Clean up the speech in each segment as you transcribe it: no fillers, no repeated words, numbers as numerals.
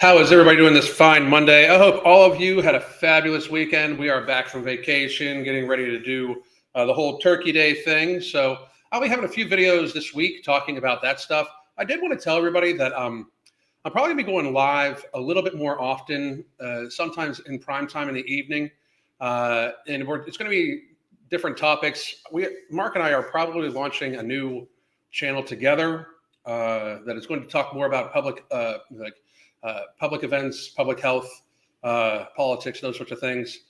How is everybody doing this fine Monday? I hope all of you had a fabulous weekend. We are back from vacation, getting ready to do the whole Turkey Day thing. So I'll be having a few videos this week talking about that stuff. I did want to tell everybody that I'm probably going to be going live a little bit more often, sometimes in prime time in the evening. It's going to be different topics. Mark and I are probably launching a new channel together that is going to talk more about public events, public health, politics, those sorts of things.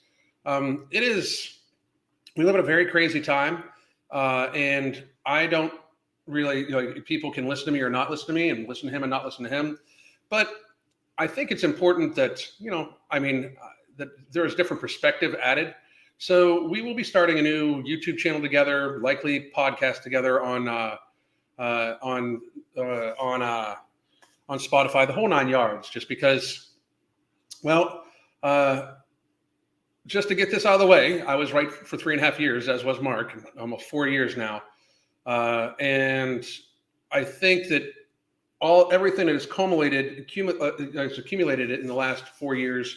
We live in a very crazy time, and I don't really, people can listen to me or not listen to me, and listen to him and not listen to him. But I think it's important that, that there's different perspective added. So we will be starting a new YouTube channel together, likely podcast together on Spotify, the whole 9 yards, just because, just to get this out of the way, I was right for 3.5 years, as was Mark, almost 4 years now. And I think that everything that has accumulated in the last 4 years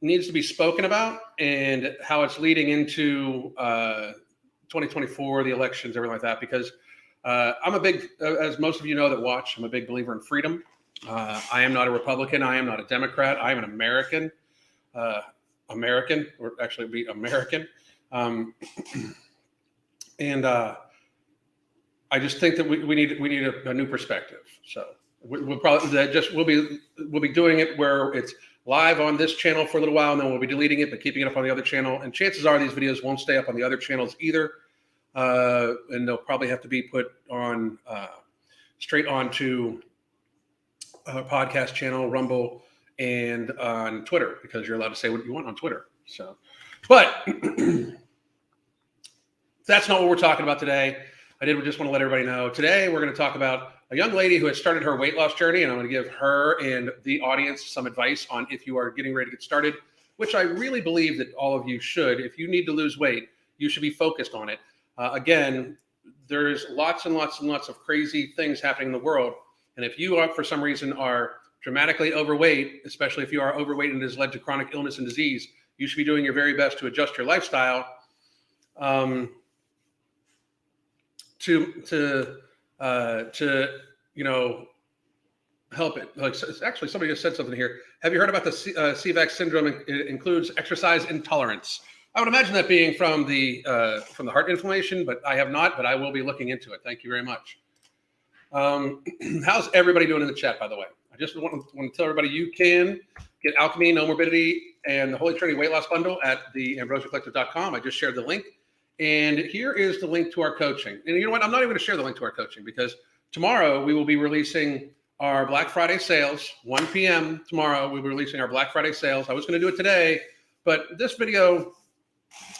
needs to be spoken about, and how it's leading into 2024, the elections, everything like that, because I'm a big, as most of you know that watch, I'm a big believer in freedom. I am not a Republican. I am not a Democrat. I am an American. Or actually be American. And I just think that we need a new perspective. So we'll be doing it where it's live on this channel for a little while, and then we'll be deleting it, but keeping it up on the other channel. And chances are these videos won't stay up on the other channels either. And they'll probably have to be put on straight onto a podcast channel, Rumble, and on Twitter, because you're allowed to say what you want on Twitter. So, but that's not what we're talking about today. I did just want to let everybody know. Today, we're going to talk about a young lady who has started her weight loss journey, and I'm going to give her and the audience some advice on if you are getting ready to get started, which I really believe that all of you should. If you need to lose weight, you should be focused on it. Again, there's lots and lots and lots of crazy things happening in the world. And if you are, for some reason, are dramatically overweight, especially if you are overweight and it has led to chronic illness and disease, you should be doing your very best to adjust your lifestyle to help it. Like, actually, somebody just said something here. Have you heard about the CVAX syndrome? It includes exercise intolerance. I would imagine that being from the heart inflammation, but I have not. But I will be looking into it. Thank you very much. How's everybody doing in the chat, by the way? I just want to tell everybody you can get Alchemy, No Morbidity, and the Holy Trinity Weight Loss Bundle at theambrosiacollective.com. I just shared the link. And here is the link to our coaching. And you know what? I'm not even going to share the link to our coaching, because tomorrow we will be releasing our Black Friday sales. 1 p.m. tomorrow, we'll be releasing our Black Friday sales. I was going to do it today, but this video,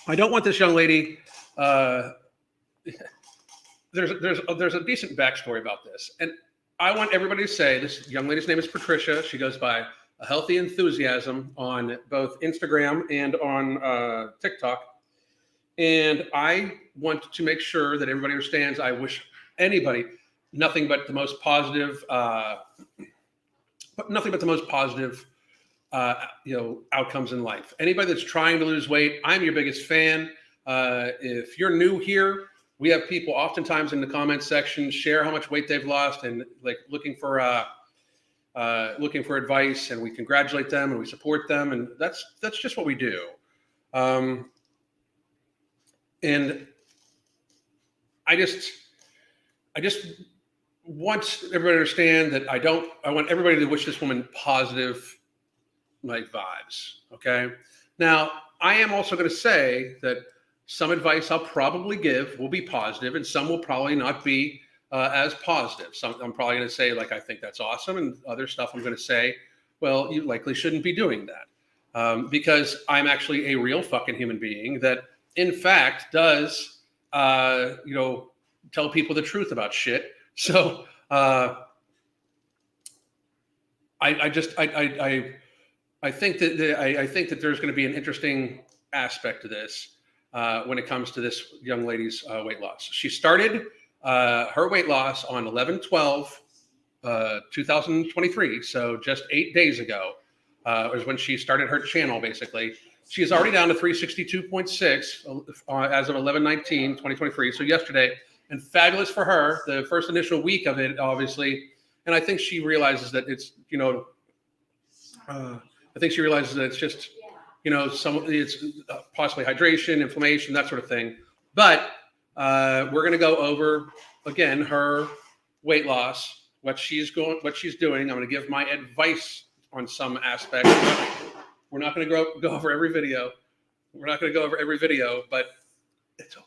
I don't want this young lady. There's a decent backstory about this, and I want everybody to say this young lady's name is Patricia. She goes by A Healthy Enthusiasm on both Instagram and on TikTok. And I want to make sure that everybody understands. I wish anybody nothing but the most positive, outcomes in life. Anybody that's trying to lose weight, I'm your biggest fan. If you're new here, we have people oftentimes in the comments section share how much weight they've lost and looking for advice, and we congratulate them and we support them, and that's just what we do. And I just want everybody to understand that I want everybody to wish this woman positive vibes. Okay. Now, I am also going to say that some advice I'll probably give will be positive, and some will probably not be as positive. Some I'm probably going to say, I think that's awesome. And other stuff I'm going to say, well, you likely shouldn't be doing that. Because I'm actually a real fucking human being that, in fact, does, tell people the truth about shit. So I think that there's going to be an interesting aspect to this when it comes to this young lady's weight loss. She started her weight loss on 11/12 2023. So just 8 days ago was when she started her channel, basically. She is already down to 362.6 as of 11/19/2023. So yesterday, and fabulous for her. The first initial week of it, obviously, and I think she realizes that it's I think she realizes that it's just it's possibly hydration, inflammation, that sort of thing. But we're going to go over again her weight loss, what she's doing. I'm going to give my advice on some aspects. We're not going to go over every video. We're not going to go over every video, but it's okay.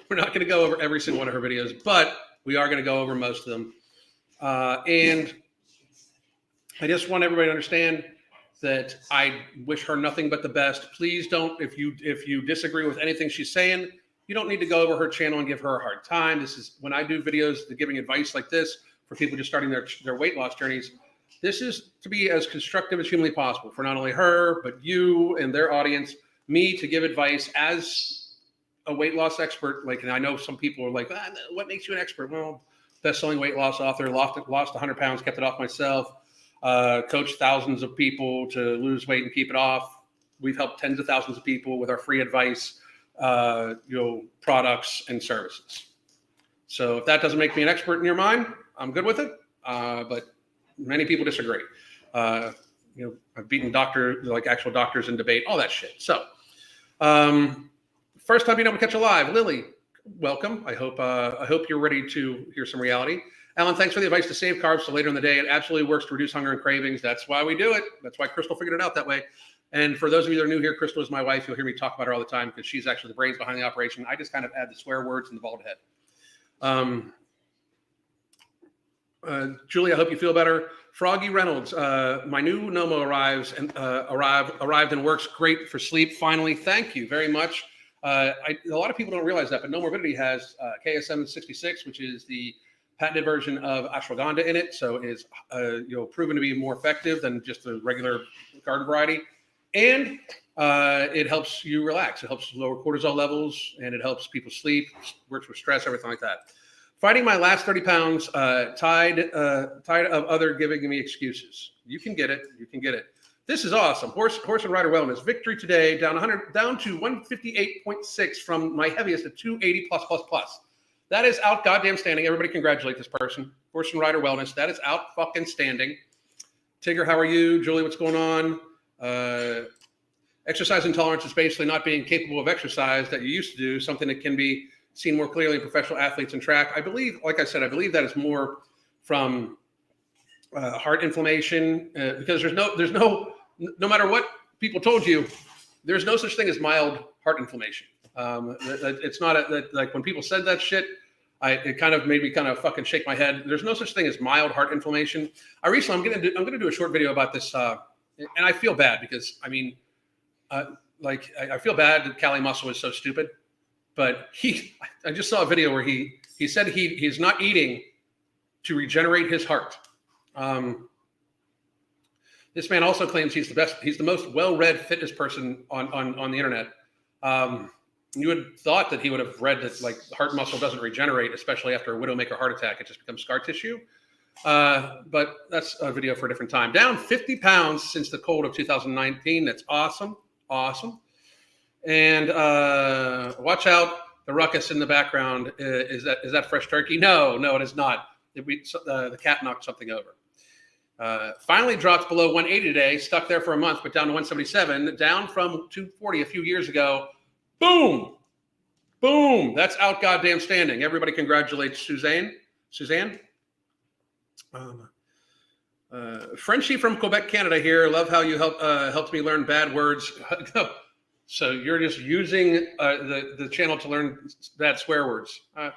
We're not going to go over every single one of her videos, but we are going to go over most of them. And I just want everybody to understand that I wish her nothing but the best. Please don't, if you disagree with anything she's saying, you don't need to go over her channel and give her a hard time. This is when I do videos giving advice like this for people just starting their weight loss journeys. This is to be as constructive as humanly possible for not only her, but you and their audience, me to give advice as a weight loss expert. Like, and I know some people are like, what makes you an expert? Well, best-selling weight loss author, lost 100 pounds, kept it off myself, coached thousands of people to lose weight and keep it off. We've helped tens of thousands of people with our free advice, products and services. So if that doesn't make me an expert in your mind, I'm good with it. But many people disagree. I've beaten actual doctors in debate, all that shit. So, first time being able to catch a live, Lily, welcome. I hope you're ready to hear some reality. Alan, thanks for the advice to save carbs so later in the day. It absolutely works to reduce hunger and cravings. That's why we do it. That's why Crystal figured it out that way. And for those of you that are new here, Crystal is my wife. You'll hear me talk about her all the time because she's actually the brains behind the operation. I just kind of add the swear words and the bald head. Julie, I hope you feel better. Froggy Reynolds, my new Nomo arrived and works great for sleep. Finally, thank you very much. A lot of people don't realize that, but No Morbidity has KSM 66, which is the patented version of ashwagandha in it. So it is proven to be more effective than just the regular garden variety. And it helps you relax. It helps lower cortisol levels, and it helps people sleep, works with stress, everything like that. Fighting my last 30 pounds, tired of other giving me excuses. You can get it. You can get it. This is awesome. Horse and rider wellness victory today. Down to 158.6 from my heaviest at 280 plus. That is out goddamn standing. Everybody congratulate this person. Horse and rider wellness. That is out fucking standing. Tigger, how are you? Julie, what's going on? Exercise intolerance is basically not being capable of exercise that you used to do, something that can be seen more clearly in professional athletes and track. I believe, like I said, that is more from heart inflammation because no matter what people told you, there's no such thing as mild heart inflammation. It's not like when people said that shit, it kind of made me kind of fucking shake my head. There's no such thing as mild heart inflammation. I'm going to do a short video about this, and I feel bad because I feel bad that Cali Muscle is so stupid. But I just saw a video where he said he's not eating to regenerate his heart. This man also claims he's the most well-read fitness person on the internet. You would have thought that he would have read that like heart muscle doesn't regenerate, especially after a widowmaker heart attack. It just becomes scar tissue. But that's a video for a different time. Down 50 pounds since the cold of 2019. That's awesome. Awesome. And watch out, the ruckus in the background. Is that fresh turkey? No, it is not. The cat knocked something over. Finally dropped below 180 today, stuck there for a month, but down to 177, down from 240 a few years ago. Boom. That's out goddamn standing. Everybody congratulates Suzanne. Frenchie from Quebec, Canada here. Love how you helped me learn bad words. So you're just using the channel to learn bad swear words. I'm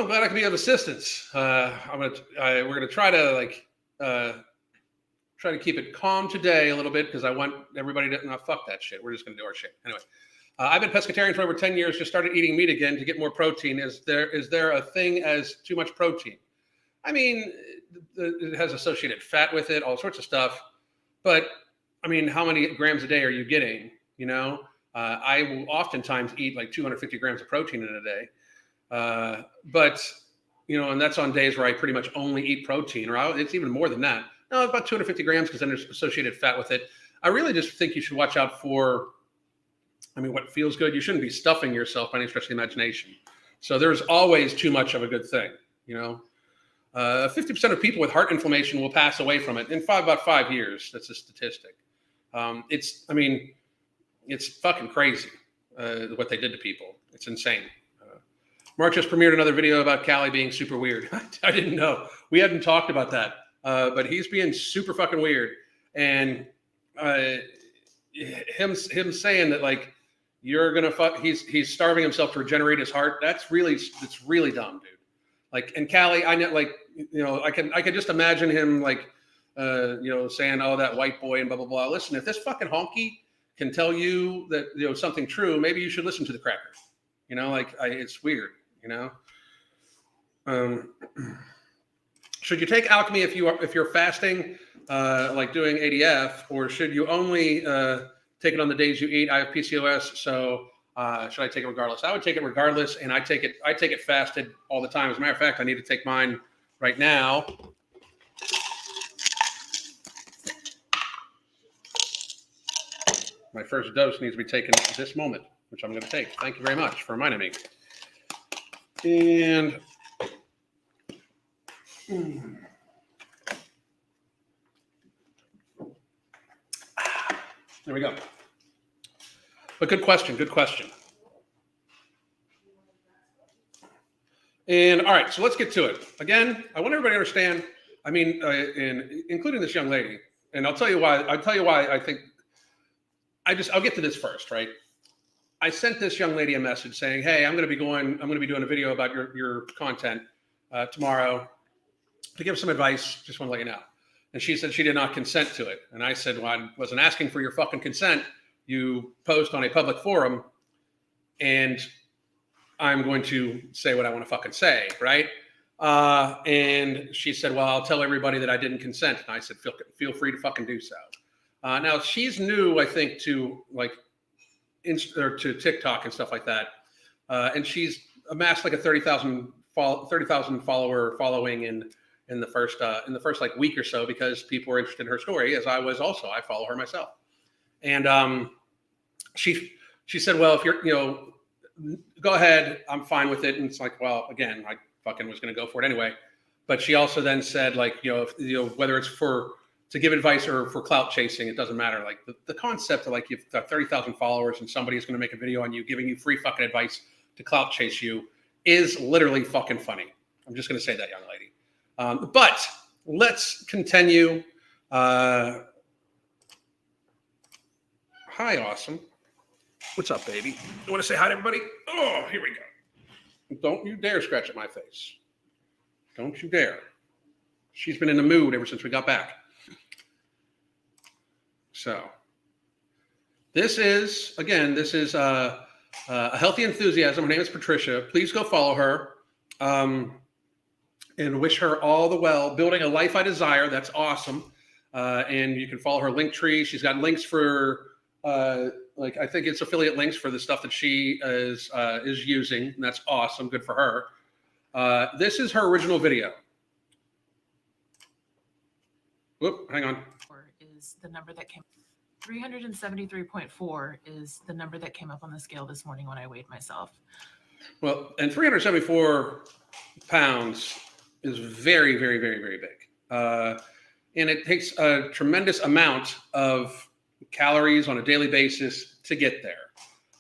glad I can be of assistance. We're gonna try to keep it calm today a little bit because I want everybody to not fuck that shit. We're just gonna do our shit anyway. I've been pescatarian for over 10 years. Just started eating meat again to get more protein. Is there a thing as too much protein? I mean, it has associated fat with it, all sorts of stuff, but. I mean, how many grams a day are you getting? I will oftentimes eat like 250 grams of protein in a day. But, and that's on days where I pretty much only eat protein, or it's even more than that. No, about 250 grams because then there's associated fat with it. I really just think you should watch out for, what feels good. You shouldn't be stuffing yourself by any stretch of the imagination. So there's always too much of a good thing, 50% of people with heart inflammation will pass away from it in about 5 years. That's a statistic. It's fucking crazy what they did to people. It's insane. Mark just premiered another video about Callie being super weird. I didn't know. We hadn't talked about that. But he's being super fucking weird. And him saying that, like, you're going to fuck, he's starving himself to regenerate his heart. It's really dumb, dude. Like, and Callie, I know, like, I can just imagine him, like, saying, oh, that white boy and blah, blah, blah. Listen, if this fucking honky can tell you that, something true, maybe you should listen to the cracker. It's weird, Should you take alchemy if you're fasting, like doing ADF, or should you only take it on the days you eat? I have PCOS, so should I take it regardless? I would take it regardless, and I take it fasted all the time. As a matter of fact, I need to take mine right now. My first dose needs to be taken at this moment, which I'm going to take. Thank you very much for reminding me. And there we go. But good question. And all right, so let's get to it. Again, I want everybody to understand, including this young lady, and I'll tell you why I think, I'll get to this first, right? I sent this young lady a message saying, hey, I'm going to be doing a video about your content tomorrow to give some advice. Just want to let you know. And she said she did not consent to it. And I said, well, I wasn't asking for your fucking consent. You post on a public forum, and I'm going to say what I want to fucking say, right? And she said, well, I'll tell everybody that I didn't consent. And I said, feel free to fucking do so. Now, she's new, I think, to to TikTok and stuff like that. And she's amassed like a 30,000 follower following in the first like week or so, because people were interested in her story, as I was also. I follow her myself. And she said, well, if you're, go ahead, I'm fine with it. And it's like, well, again, I fucking was going to go for it anyway. But she also then said, like, whether it's to give advice or for clout chasing, it doesn't matter. Like the concept of, like, you've got 30,000 followers and somebody is going to make a video on you giving you free fucking advice to clout chase you is literally fucking funny. I'm just going to say that, young lady. But let's continue. Hi, Awesome. What's up, baby? You want to say hi to everybody? Oh, here we go. Don't you dare scratch at my face. Don't you dare. She's been in the mood ever since we got back. So this is a Healthy Enthusiasm. Her name is Patricia. Please go follow her and wish her all the well. Building a life I desire. That's awesome. And you can follow her Linktree. She's got links for I think it's affiliate links for the stuff that she is using. And that's awesome. Good for her. This is her original video. Whoop, hang on. Is the number that came 373.4 is the number that came up on the scale this morning when I weighed myself. Well, and 374 pounds is very, very, very, very big. And it takes a tremendous amount of calories on a daily basis to get there.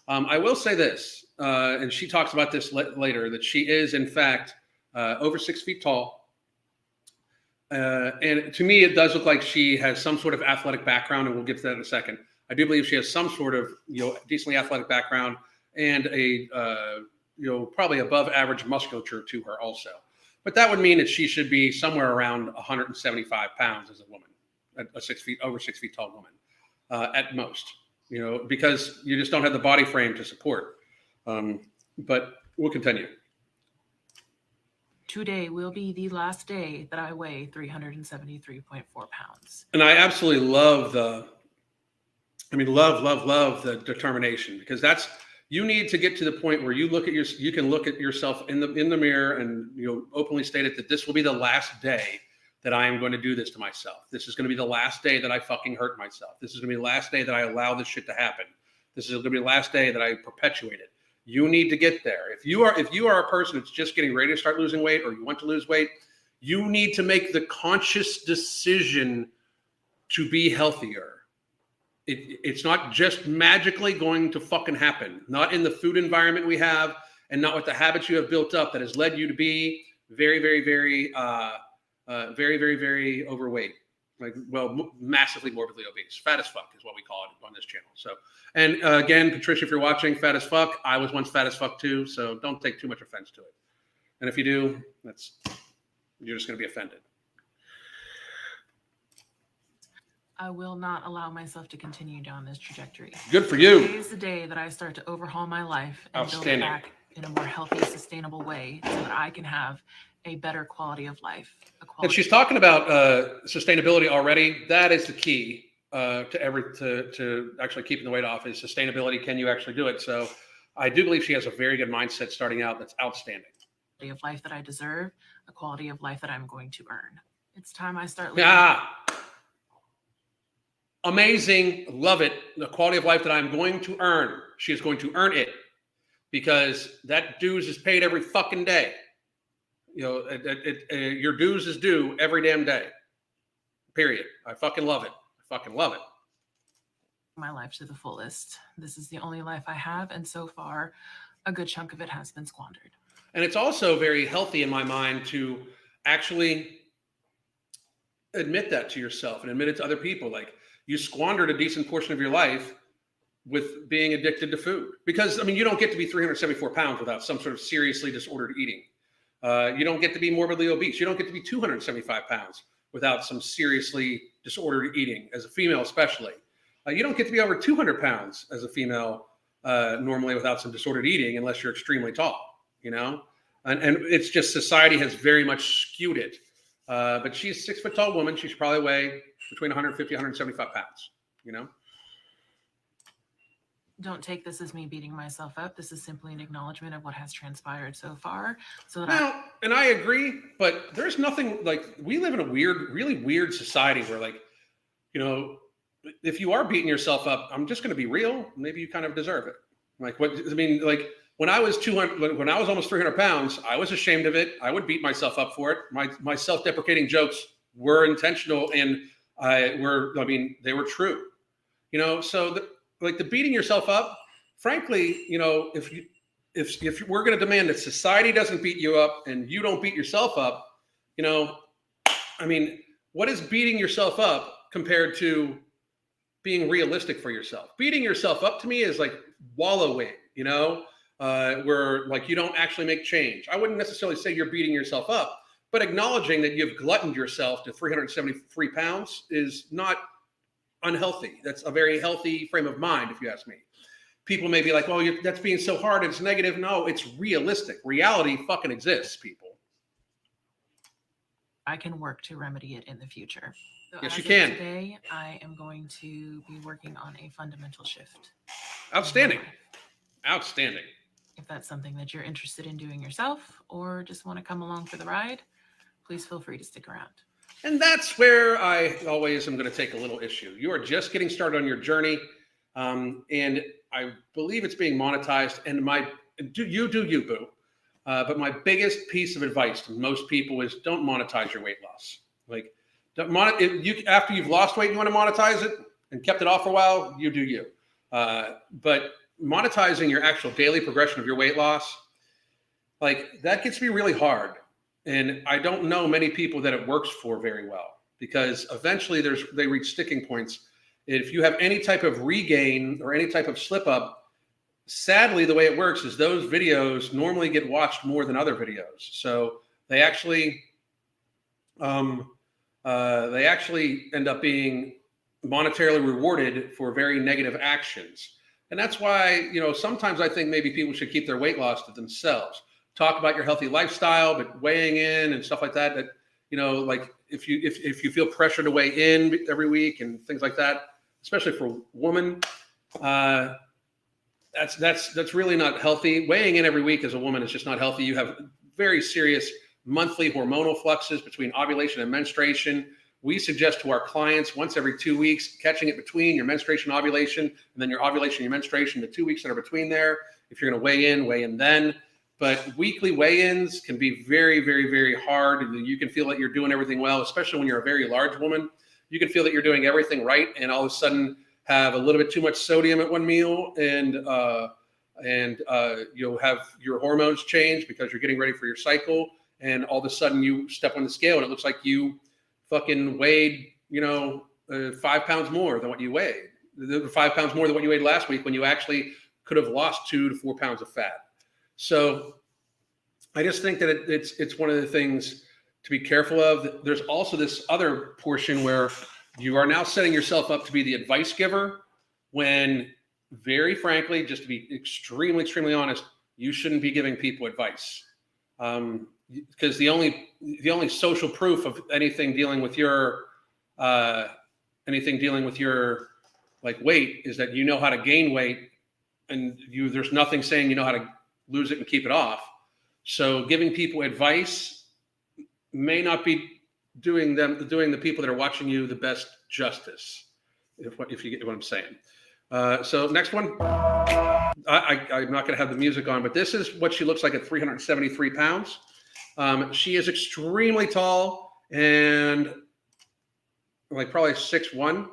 I will say this, and she talks about this later, that she is, in fact, over 6 feet tall. And to me, it does look like she has some sort of athletic background, and we'll get to that in a second. I do believe she has some sort of, decently athletic background and a, probably above average musculature to her also. But that would mean that she should be somewhere around 175 pounds as a woman, over 6 feet tall woman, at most, because you just don't have the body frame to support. But we'll continue. Today will be the last day that I weigh 373.4 pounds. And I absolutely love love the determination, because You need to get to the point where you can look at yourself in the mirror and openly state it that this will be the last day that I am going to do this to myself. This is going to be the last day that I fucking hurt myself. This is going to be the last day that I allow this shit to happen. This is going to be the last day that I perpetuate it. You need to get there. If you are a person that's just getting ready to start losing weight, or you want to lose weight, you need to make the conscious decision to be healthier. It's not just magically going to fucking happen. Not in the food environment we have, and not with the habits you have built up that has led you to be very, very, very, very, very, very overweight. Massively morbidly obese. Fat as fuck is what we call it on this channel. So, and again, Patricia, if you're watching, fat as fuck. I was once fat as fuck too. So don't take too much offense to it. And if you do, you're just going to be offended. I will not allow myself to continue down this trajectory. Good for you. Today is the day that I start to overhaul my life and build it back in a more healthy, sustainable way so that I can have a better quality of life. And she's talking about sustainability already. That is the key to actually keeping the weight off is sustainability. Can you actually do it? So I do believe she has a very good mindset starting out. That's outstanding. Quality of life that I deserve, a quality of life that I'm going to earn. It's time I start living. Amazing. Love it. The quality of life that I'm going to earn. She is going to earn it because that dues is paid every fucking day. Your dues is due every damn day. Period. I fucking love it. I fucking love it. My life to the fullest. This is the only life I have. And so far, a good chunk of it has been squandered. And it's also very healthy in my mind to actually admit that to yourself and admit it to other people. Like, you squandered a decent portion of your life with being addicted to food. Because, you don't get to be 374 pounds without some sort of seriously disordered eating. You don't get to be morbidly obese. You don't get to be 275 pounds without some seriously disordered eating, as a female especially. You don't get to be over 200 pounds as a female normally without some disordered eating unless you're extremely tall, And it's just society has very much skewed it. But she's a 6 foot tall woman. She should probably weigh between 150, 175 pounds, Don't take this as me beating myself up. This is simply an acknowledgement of what has transpired so far. And I agree, but there's nothing we live in a really weird society where if you are beating yourself up, I'm just going to be real. Maybe you kind of deserve it. When I was 200, when I was almost 300 pounds, I was ashamed of it. I would beat myself up for it. My self-deprecating jokes were intentional and they were true, so the beating yourself up, frankly, if we're going to demand that society doesn't beat you up and you don't beat yourself up, what is beating yourself up compared to being realistic for yourself? Beating yourself up to me is like wallowing, where you don't actually make change. I wouldn't necessarily say you're beating yourself up, but acknowledging that you've gluttoned yourself to 373 pounds is not unhealthy. That's a very healthy frame of mind, if you ask me. People may be like, well, that's being so hard, it's negative. No, it's realistic. Reality fucking exists, people. I can work to remedy it in the future. So yes, you can. Today, I am going to be working on a fundamental shift. Outstanding. Outstanding. If that's something that you're interested in doing yourself or just want to come along for the ride, please feel free to stick around. And that's where I always am going to take a little issue. You are just getting started on your journey, and I believe it's being monetized. And do you, boo. But my biggest piece of advice to most people is don't monetize your weight loss. After you've lost weight, you want to monetize it and kept it off for a while, you do you. But monetizing your actual daily progression of your weight loss, that gets to be really hard. And I don't know many people that it works for very well, because eventually they reach sticking points. If you have any type of regain or any type of slip up, sadly, the way it works is those videos normally get watched more than other videos. So they actually end up being monetarily rewarded for very negative actions. And that's why, sometimes I think maybe people should keep their weight loss to themselves. Talk about your healthy lifestyle, but weighing in and stuff like that, if you feel pressure to weigh in every week and things like that, especially for women, That's really not healthy. Weighing in every week as a woman is just not healthy. You have very serious monthly hormonal fluxes between ovulation and menstruation. We suggest to our clients once every 2 weeks, catching it between your menstruation, ovulation, and then your ovulation, your menstruation, the 2 weeks that are between there. If you're going to weigh in then. But weekly weigh-ins can be very, very, very hard. You can feel that you're doing everything well, especially when you're a very large woman. You can feel that you're doing everything right, and all of a sudden have a little bit too much sodium at one meal, and you'll have your hormones change because you're getting ready for your cycle, and all of a sudden you step on the scale and it looks like you fucking weighed 5 pounds more than what you weighed, 5 pounds more than what you weighed last week, when you actually could have lost 2 to 4 pounds of fat. So I just think that it's one of the things to be careful of. There's also this other portion where you are now setting yourself up to be the advice giver, when, very frankly, just to be extremely, extremely honest, you shouldn't be giving people advice. Because the only social proof of anything dealing with your like weight is that you know how to gain weight, and there's nothing saying you know how to lose it and keep it off. So giving people advice may not be doing the people that are watching you the best justice, if you get what I'm saying. So next one, I'm not going to have the music on, but this is what she looks like at 373 pounds. She is extremely tall and like probably 6'1"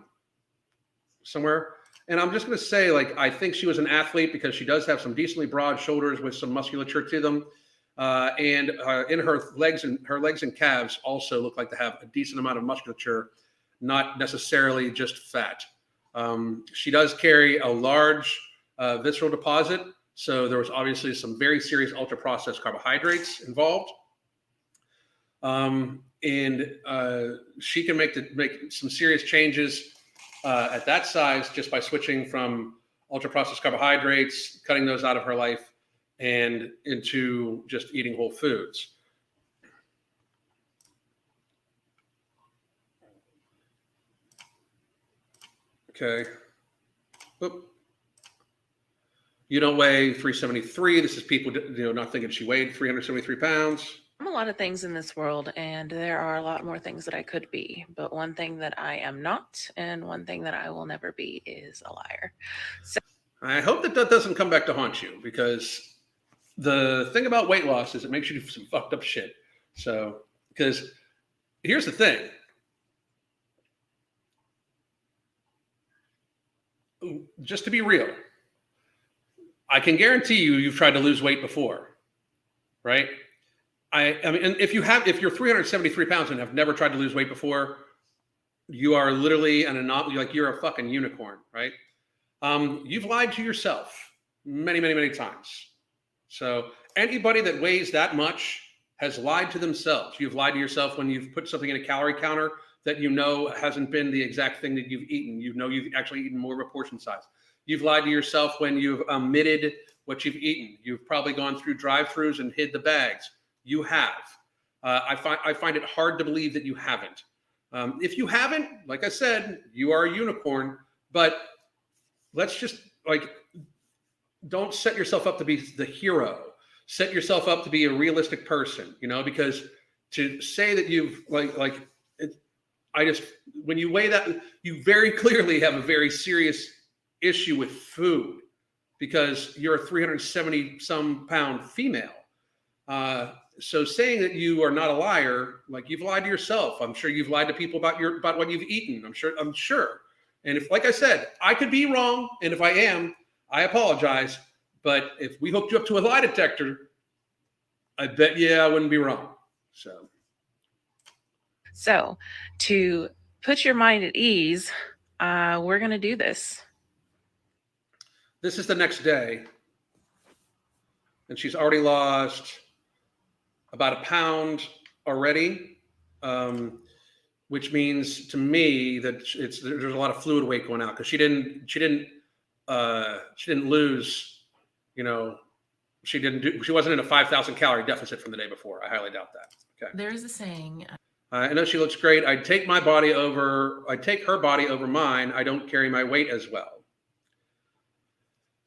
somewhere. And I'm just going to say, like, I think she was an athlete because she does have some decently broad shoulders with some musculature to them. And in her legs and calves also look like to have a decent amount of musculature, not necessarily just fat. She does carry a large visceral deposit, so there was obviously some very serious ultra-processed carbohydrates involved. And she can make some serious changes at that size just by switching from ultra-processed carbohydrates, cutting those out of her life, and into just eating whole foods. Okay. Oop. You don't weigh 373. This is people, not thinking she weighed 373 pounds. I'm a lot of things in this world, and there are a lot more things that I could be. But one thing that I am not, and one thing that I will never be, is a liar. So I hope that doesn't come back to haunt you, because the thing about weight loss is it makes you do some fucked up shit. So, because here's the thing. Just to be real, I can guarantee you've tried to lose weight before, right? I mean, and if you're 373 pounds and have never tried to lose weight before, you are literally an anomaly. Like, you're a fucking unicorn, right? You've lied to yourself many, many, many times. So anybody that weighs that much has lied to themselves. You've lied to yourself when you've put something in a calorie counter that hasn't been the exact thing that you've eaten. You've actually eaten more of a portion size. You've lied to yourself when you've omitted what you've eaten. You've probably gone through drive-thrus and hid the bags. You have. I find it hard to believe that you haven't. If you haven't, like I said, you are a unicorn. But let's just, don't set yourself up to be the hero. Set yourself up to be a realistic person, because to say that you've when you weigh that, you very clearly have a very serious issue with food, because you're a 370 some pound female. So saying that you are not a liar, you've lied to yourself. I'm sure you've lied to people about what you've eaten. I'm sure. And if, like I said, I could be wrong, and if I am, I apologize. But if we hooked you up to a lie detector, I bet you I wouldn't be wrong. So to put your mind at ease, we're going to do this. This is the next day, and she's already lost about a pound already, which means to me that there's a lot of fluid weight going out, because she didn't lose. She wasn't in a 5,000 calorie deficit from the day before. I highly doubt that. Okay. There is a saying. I know she looks great. I'd take her body over mine. I don't carry my weight as well.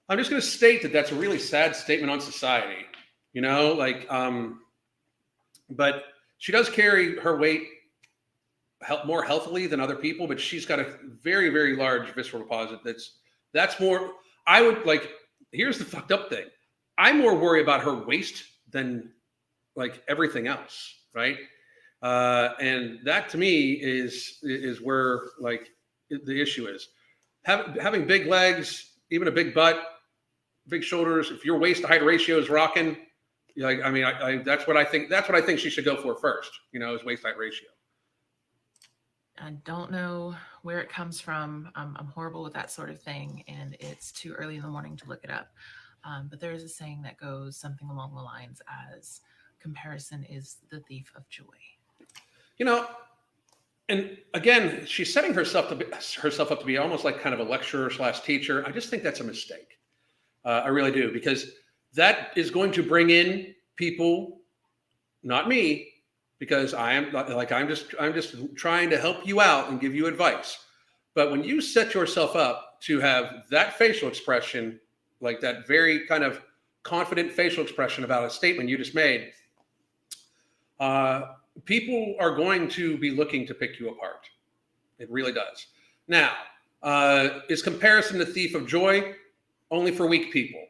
I'm just going to state that that's a really sad statement on society, you know, like, but she does carry her weight more healthily than other people, but she's got a very, very large visceral deposit. That's more, I would like, here's the fucked up thing. I more worry about her waist than like everything else. Right. And that to me is where like the issue is. Having big legs, even a big butt, big shoulders. If your waist to height ratio is rocking, like I mean, that's what I think. That's what I think she should go for first. You know, is waist height ratio. I don't know where it comes from. I'm horrible with that sort of thing, and it's too early in the morning to look it up. But there is a saying that goes something along the lines as comparison is the thief of joy. You know, and again, she's setting herself up to be almost like kind of a lecturer / teacher. I just think that's a mistake. I really do, because that is going to bring in people, not me, because I'm just trying to help you out and give you advice. But when you set yourself up to have that facial expression, like that very kind of confident facial expression about a statement you just made, people are going to be looking to pick you apart. It really does. Now, is comparison the thief of joy? Only for weak people.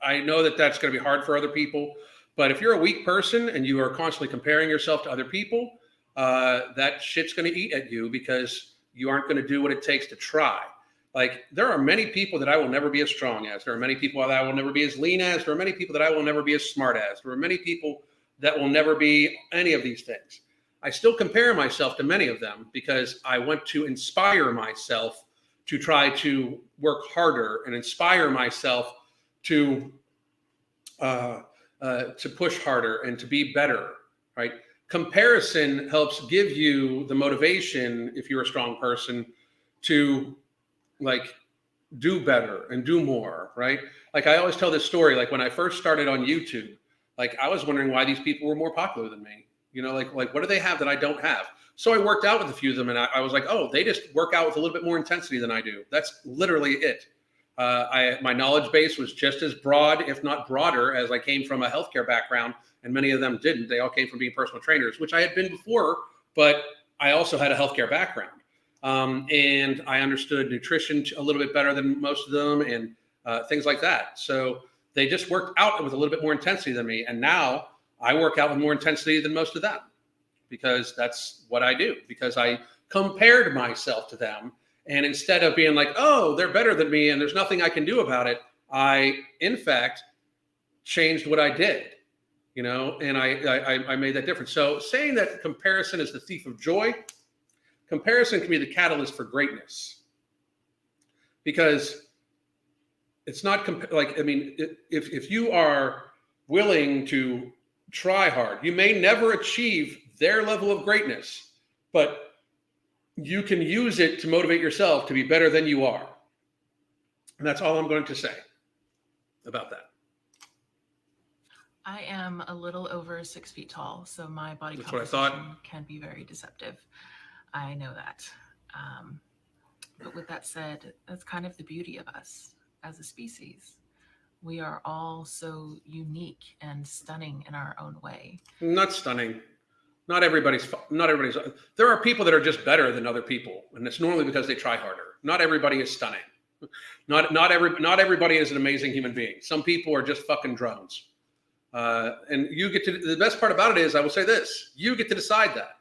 I know that that's going to be hard for other people, but if you're a weak person and you are constantly comparing yourself to other people, that shit's going to eat at you because you aren't going to do what it takes to try. Like, there are many people that I will never be as strong as. There are many people that I will never be as lean as. There are many people that I will never be as smart as. There are many people that will never be any of these things. I still compare myself to many of them because I want to inspire myself to try to work harder and inspire myself to push harder and to be better, right? Comparison helps give you the motivation, if you're a strong person, to like do better and do more, right? Like I always tell this story, like when I first started on YouTube, like I was wondering why these people were more popular than me. You know, like what do they have that I don't have? So I worked out with a few of them, and I was like, oh, they just work out with a little bit more intensity than I do. That's literally it. My knowledge base was just as broad, if not broader, as I came from a healthcare background, and many of them didn't. They all came from being personal trainers, which I had been before, but I also had a healthcare background. And I understood nutrition a little bit better than most of them and things like that. So they just worked out with a little bit more intensity than me. And now I work out with more intensity than most of them because that's what I do, because I compared myself to them. And instead of being like, oh, they're better than me and there's nothing I can do about it, I, in fact, changed what I did, you know, and I made that difference. So saying that comparison is the thief of joy, comparison can be the catalyst for greatness, because it's not if you are willing to try hard, you may never achieve their level of greatness, but you can use it to motivate yourself to be better than you are. And that's all I'm going to say about that. I am a little over 6 feet tall, so my body That's what I composition thought. can be very deceptive. I know that. But with that said, that's kind of the beauty of us as a species. We are all so unique and stunning in our own way. Not stunning. Not everybody's. There are people that are just better than other people, and it's normally because they try harder. Not everybody is stunning. Not everybody is an amazing human being. Some people are just fucking drones. And you get to, the best part about it is, I will say this, you get to decide that.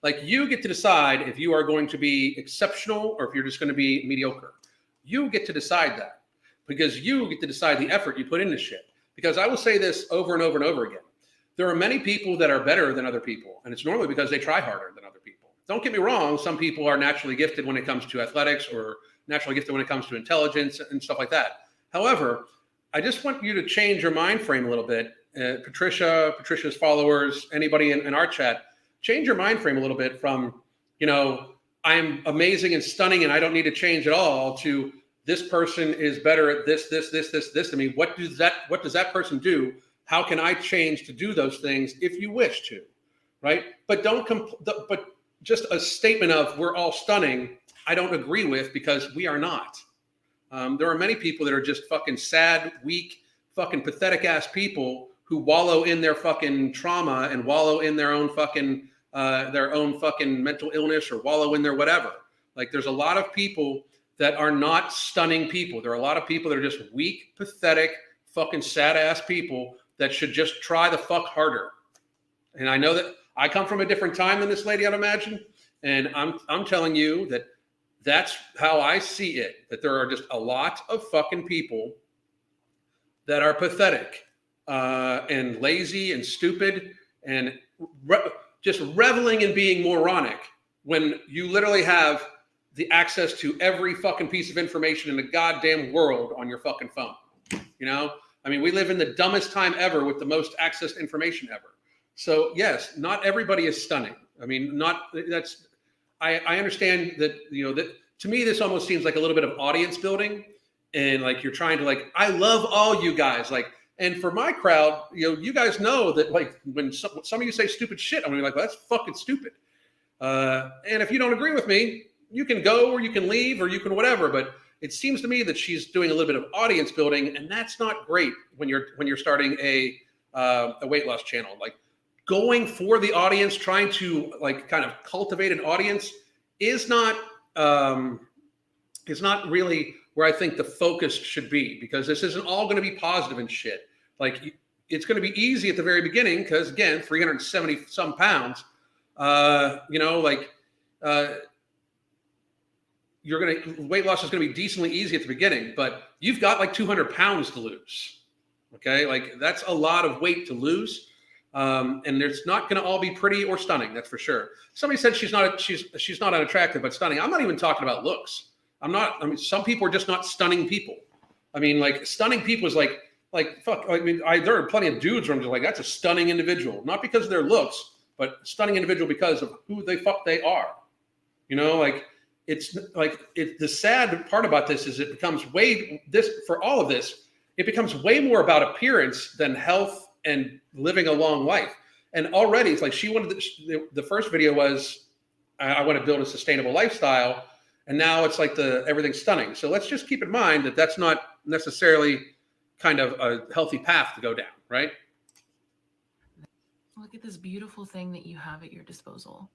Like, you get to decide if you are going to be exceptional or if you're just going to be mediocre. You get to decide that, because you get to decide the effort you put into shit. Because I will say this over and over and over again. There are many people that are better than other people, and it's normally because they try harder than other people. Don't get me wrong. Some people are naturally gifted when it comes to athletics, or naturally gifted when it comes to intelligence and stuff like that. However, I just want you to change your mind frame a little bit. Patricia's followers, anybody in our chat, change your mind frame a little bit from, you know, I'm amazing and stunning and I don't need to change at all, to this person is better at this than me. What does that person do? How can I change to do those things if you wish to, right? But but just a statement of we're all stunning, I don't agree with, because we are not. There are many people that are just fucking sad, weak, fucking pathetic ass people who wallow in their fucking trauma and wallow in their own fucking mental illness, or wallow in their whatever. Like, there's a lot of people that are not stunning people. There are a lot of people that are just weak, pathetic, fucking sad ass people that should just try the fuck harder. And I know that I come from a different time than this lady, I'd imagine. And I'm telling you that that's how I see it, that there are just a lot of fucking people that are pathetic and lazy and stupid and just reveling in being moronic when you literally have the access to every fucking piece of information in the goddamn world on your fucking phone. You know, I mean, we live in the dumbest time ever with the most access to information ever. So yes, not everybody is stunning. I mean, I understand that, you know, that to me, this almost seems like a little bit of audience building, and like you're trying to like, I love all you guys. Like, and for my crowd, you know, you guys know that like when some of you say stupid shit, I'm gonna be like, well, that's fucking stupid. And if you don't agree with me, you can go, or you can leave, or you can whatever. But it seems to me that she's doing a little bit of audience building, and that's not great when you're starting a weight loss channel. Like, going for the audience, trying to like kind of cultivate an audience is not really where I think the focus should be, because this isn't all going to be positive and shit. Like, it's going to be easy at the very beginning because, again, 370 some pounds, you know, like weight loss is going to be decently easy at the beginning, but you've got like 200 pounds to lose. Okay. Like, that's a lot of weight to lose. And it's not going to all be pretty or stunning. That's for sure. Somebody said she's not unattractive, but stunning. I'm not even talking about looks. I mean, some people are just not stunning people. I mean, like, stunning people is like, fuck. I mean, there are plenty of dudes where I'm just like, that's a stunning individual, not because of their looks, but stunning individual because of who they are. You know, like, the sad part about this is it becomes for all of this, it becomes way more about appearance than health and living a long life. And already it's like she wanted the first video was, I want to build a sustainable lifestyle. And now it's like everything's stunning. So let's just keep in mind that that's not necessarily kind of a healthy path to go down, right? Look at this beautiful thing that you have at your disposal.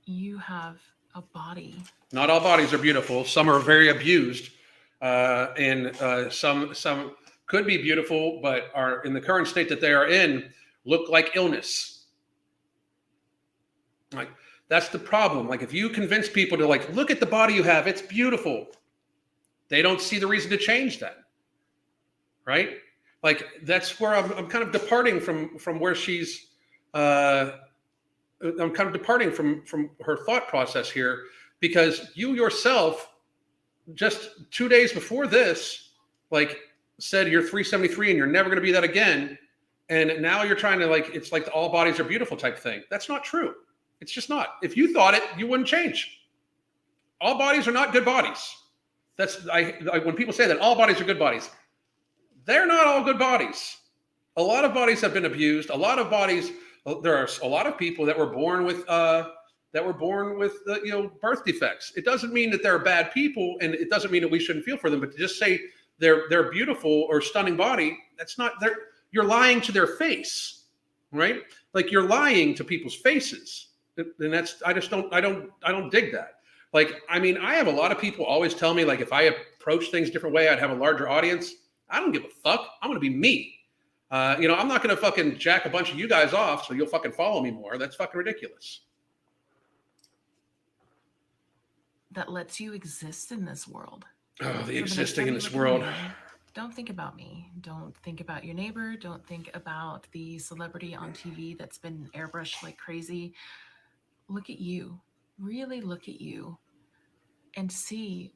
You have a body. Not all bodies are beautiful. Some are very abused. And some could be beautiful, but are in the current state that they are in, look like illness. Like, that's the problem. Like, if you convince people to like, look at the body you have, it's beautiful, they don't see the reason to change that. Right? Like, that's where I'm kind of departing from where she's, I'm kind of departing from her thought process here, because you yourself just 2 days before this, like, said you're 373 and you're never going to be that again. And now you're trying to like, it's like the all bodies are beautiful type thing. That's not true. It's just not. If you thought it, you wouldn't change. All bodies are not good bodies. When people say that all bodies are good bodies, they're not all good bodies. A lot of bodies have been abused. A lot of bodies, there are a lot of people that were born with you know, birth defects. It doesn't mean that they're bad people, and it doesn't mean that we shouldn't feel for them, but to just say they're beautiful or stunning body, that's not, you're lying to their face, right? Like, you're lying to people's faces. And that's, I don't dig that. Like, I mean, I have a lot of people always tell me, like, if I approach things a different way, I'd have a larger audience. I don't give a fuck. I'm going to be me. You know, I'm not going to fucking jack a bunch of you guys off so you'll fucking follow me more. That's fucking ridiculous. That lets you exist in this world. Oh, the existing in this world. Don't think about me. Don't think about your neighbor. Don't think about the celebrity on TV that's been airbrushed like crazy. Look at you. Really look at you and see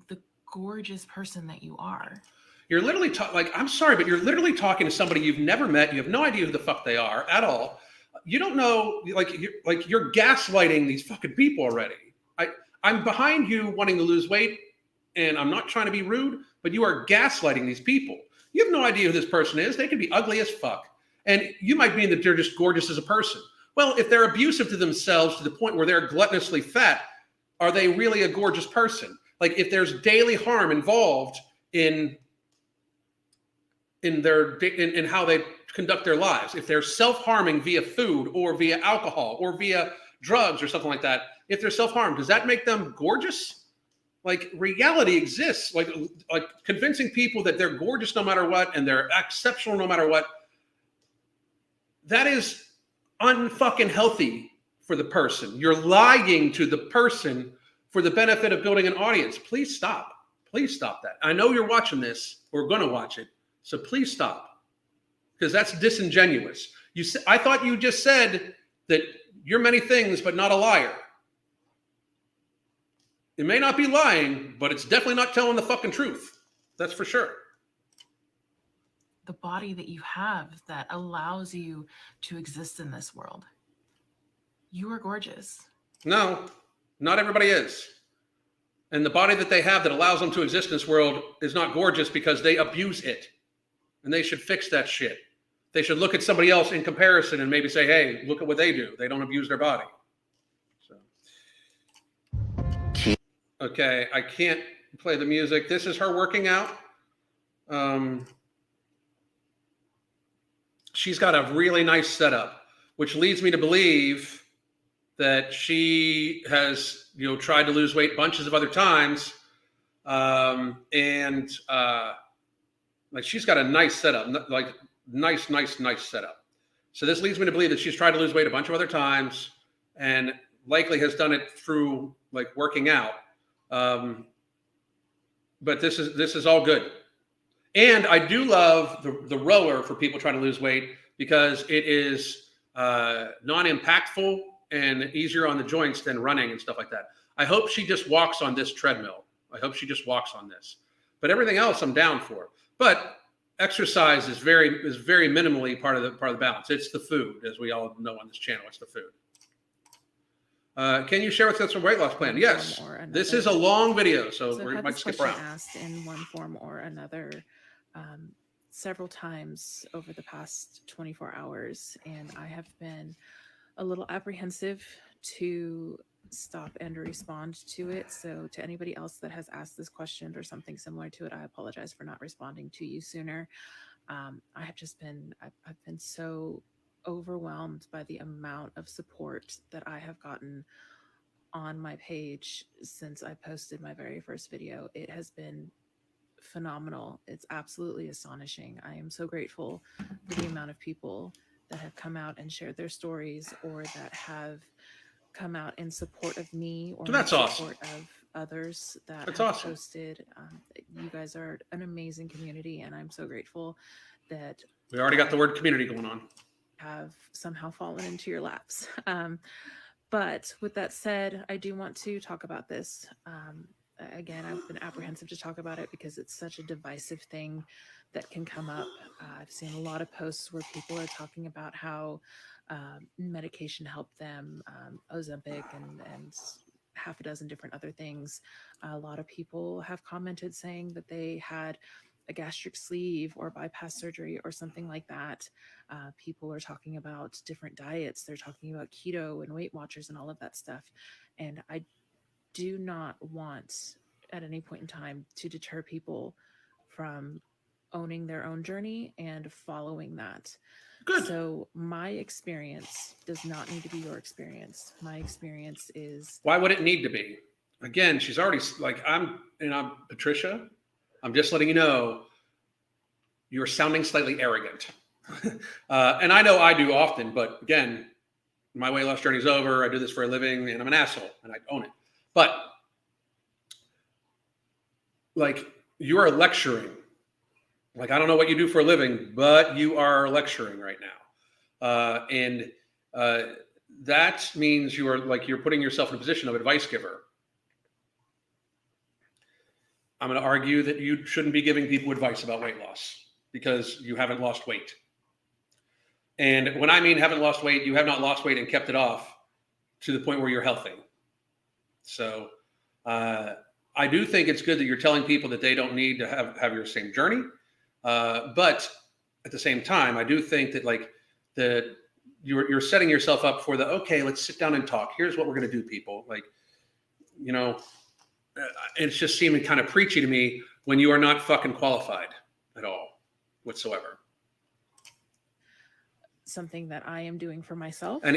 the gorgeous person that you are. You're literally I'm sorry, but you're literally talking to somebody you've never met. You have no idea who the fuck they are at all. You don't know, you're gaslighting these fucking people already. I'm behind you wanting to lose weight, and I'm not trying to be rude, but you are gaslighting these people. You have no idea who this person is. They could be ugly as fuck. And you might mean that they're just gorgeous as a person. Well, if they're abusive to themselves to the point where they're gluttonously fat, are they really a gorgeous person? Like if there's daily harm involved in how they conduct their lives, if they're self-harming via food or via alcohol or via drugs or something like that, if they're self-harm, does that make them gorgeous? Like reality exists, like convincing people that they're gorgeous no matter what and they're exceptional no matter what. That is unfucking healthy for the person. You're lying to the person for the benefit of building an audience. Please stop. Please stop that. I know you're watching this or going to watch it, so please stop, because that's disingenuous. I thought you just said that you're many things, but not a liar. It may not be lying, but it's definitely not telling the fucking truth. That's for sure. The body that you have that allows you to exist in this world. You are gorgeous. No, not everybody is. And the body that they have that allows them to exist in this world is not gorgeous because they abuse it. And they should fix that shit. They should look at somebody else in comparison and maybe say, hey, look at what they do. They don't abuse their body. So. Okay, I can't play the music. This is her working out. She's got a really nice setup, which leads me to believe that she has, tried to lose weight bunches of other times. Like she's got a nice setup, like nice setup. So this leads me to believe that she's tried to lose weight a bunch of other times and likely has done it through like working out. But this is all good. And I do love the rower for people trying to lose weight because it is non-impactful and easier on the joints than running and stuff like that. I hope she just walks on this treadmill. I hope she just walks on this. But everything else I'm down for. But exercise is very minimally part of the balance. It's the food, as we all know on this channel. It's the food. Can you share with us a weight loss plan? Yes. This is a long video, so we might skip around. Asked in one form or another several times over the past 24 hours, and I have been a little apprehensive to stop and respond to it. So to anybody else that has asked this question or something similar to it, I apologize for not responding to you sooner. I've been so overwhelmed by the amount of support that I have gotten on my page since I posted my very first video. It has been phenomenal. It's absolutely astonishing. I am so grateful for the amount of people that have come out and shared their stories, or that have come out in support of me, or in support of others that have posted. You guys are an amazing community, and I'm so grateful that we already got the word community going on. Have somehow fallen into your laps. But with that said, I do want to talk about this. Again, I've been apprehensive to talk about it because it's such a divisive thing that can come up. I've seen a lot of posts where people are talking about how medication helped them, Ozempic and half a dozen different other things. A lot of people have commented saying that they had a gastric sleeve or bypass surgery or something like that. People are talking about different diets. They're talking about keto and Weight Watchers and all of that stuff. And I do not want at any point in time to deter people from owning their own journey and following that. Good. So my experience does not need to be your experience. My experience is... Why would it need to be? Again, she's already I'm Patricia. I'm just letting you know you're sounding slightly arrogant. And I know I do often, but again, my weight loss journey is over. I do this for a living and I'm an asshole and I own it. But like you are lecturing. Like, I don't know what you do for a living, but you are lecturing right now. And that means you're putting yourself in a position of advice giver. I'm going to argue that you shouldn't be giving people advice about weight loss because you haven't lost weight. And when I mean haven't lost weight, you have not lost weight and kept it off to the point where you're healthy. So I do think it's good that you're telling people that they don't need to have your same journey. But at the same time, I do think that you're setting yourself up for okay, let's sit down and talk. Here's what we're going to do, people. it's just seeming kind of preachy to me when you are not fucking qualified at all whatsoever. Something that I am doing for myself. And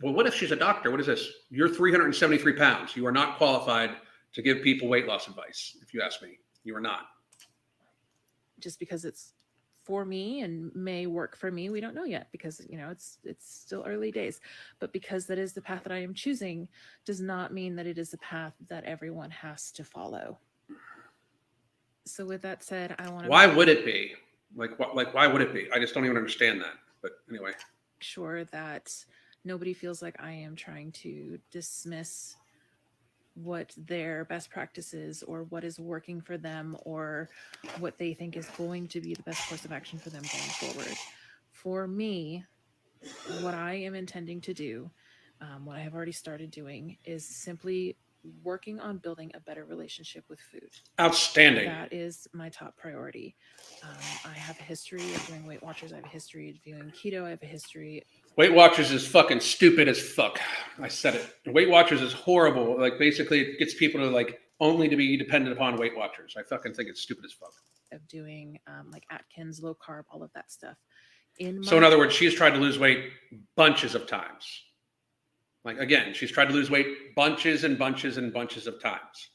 what if she's a doctor? What is this? You're 373 pounds. You are not qualified to give people weight loss advice. If you ask me, you are not. Just because it's for me and may work for me, we don't know yet, because it's still early days. But because that is the path that I am choosing, does not mean that it is the path that everyone has to follow. So with that said, I want to. Why would it be? Why would it be? I just don't even understand that. But anyway, sure that nobody feels like I am trying to dismiss what their best practice is, or what is working for them, or what they think is going to be the best course of action for them going forward. For me, what I am intending to do, what I have already started doing, is simply working on building a better relationship with food. Outstanding. That is my top priority. I have a history of doing Weight Watchers. I have a history of doing keto. I have a history. Weight Watchers is fucking stupid as fuck. I said it. Weight Watchers is horrible. Like, basically, it gets people to only to be dependent upon Weight Watchers. I fucking think it's stupid as fuck. Of doing like Atkins, low carb, all of that stuff. So in other words, she's tried to lose weight bunches of times. She's tried to lose weight bunches and bunches and bunches of times,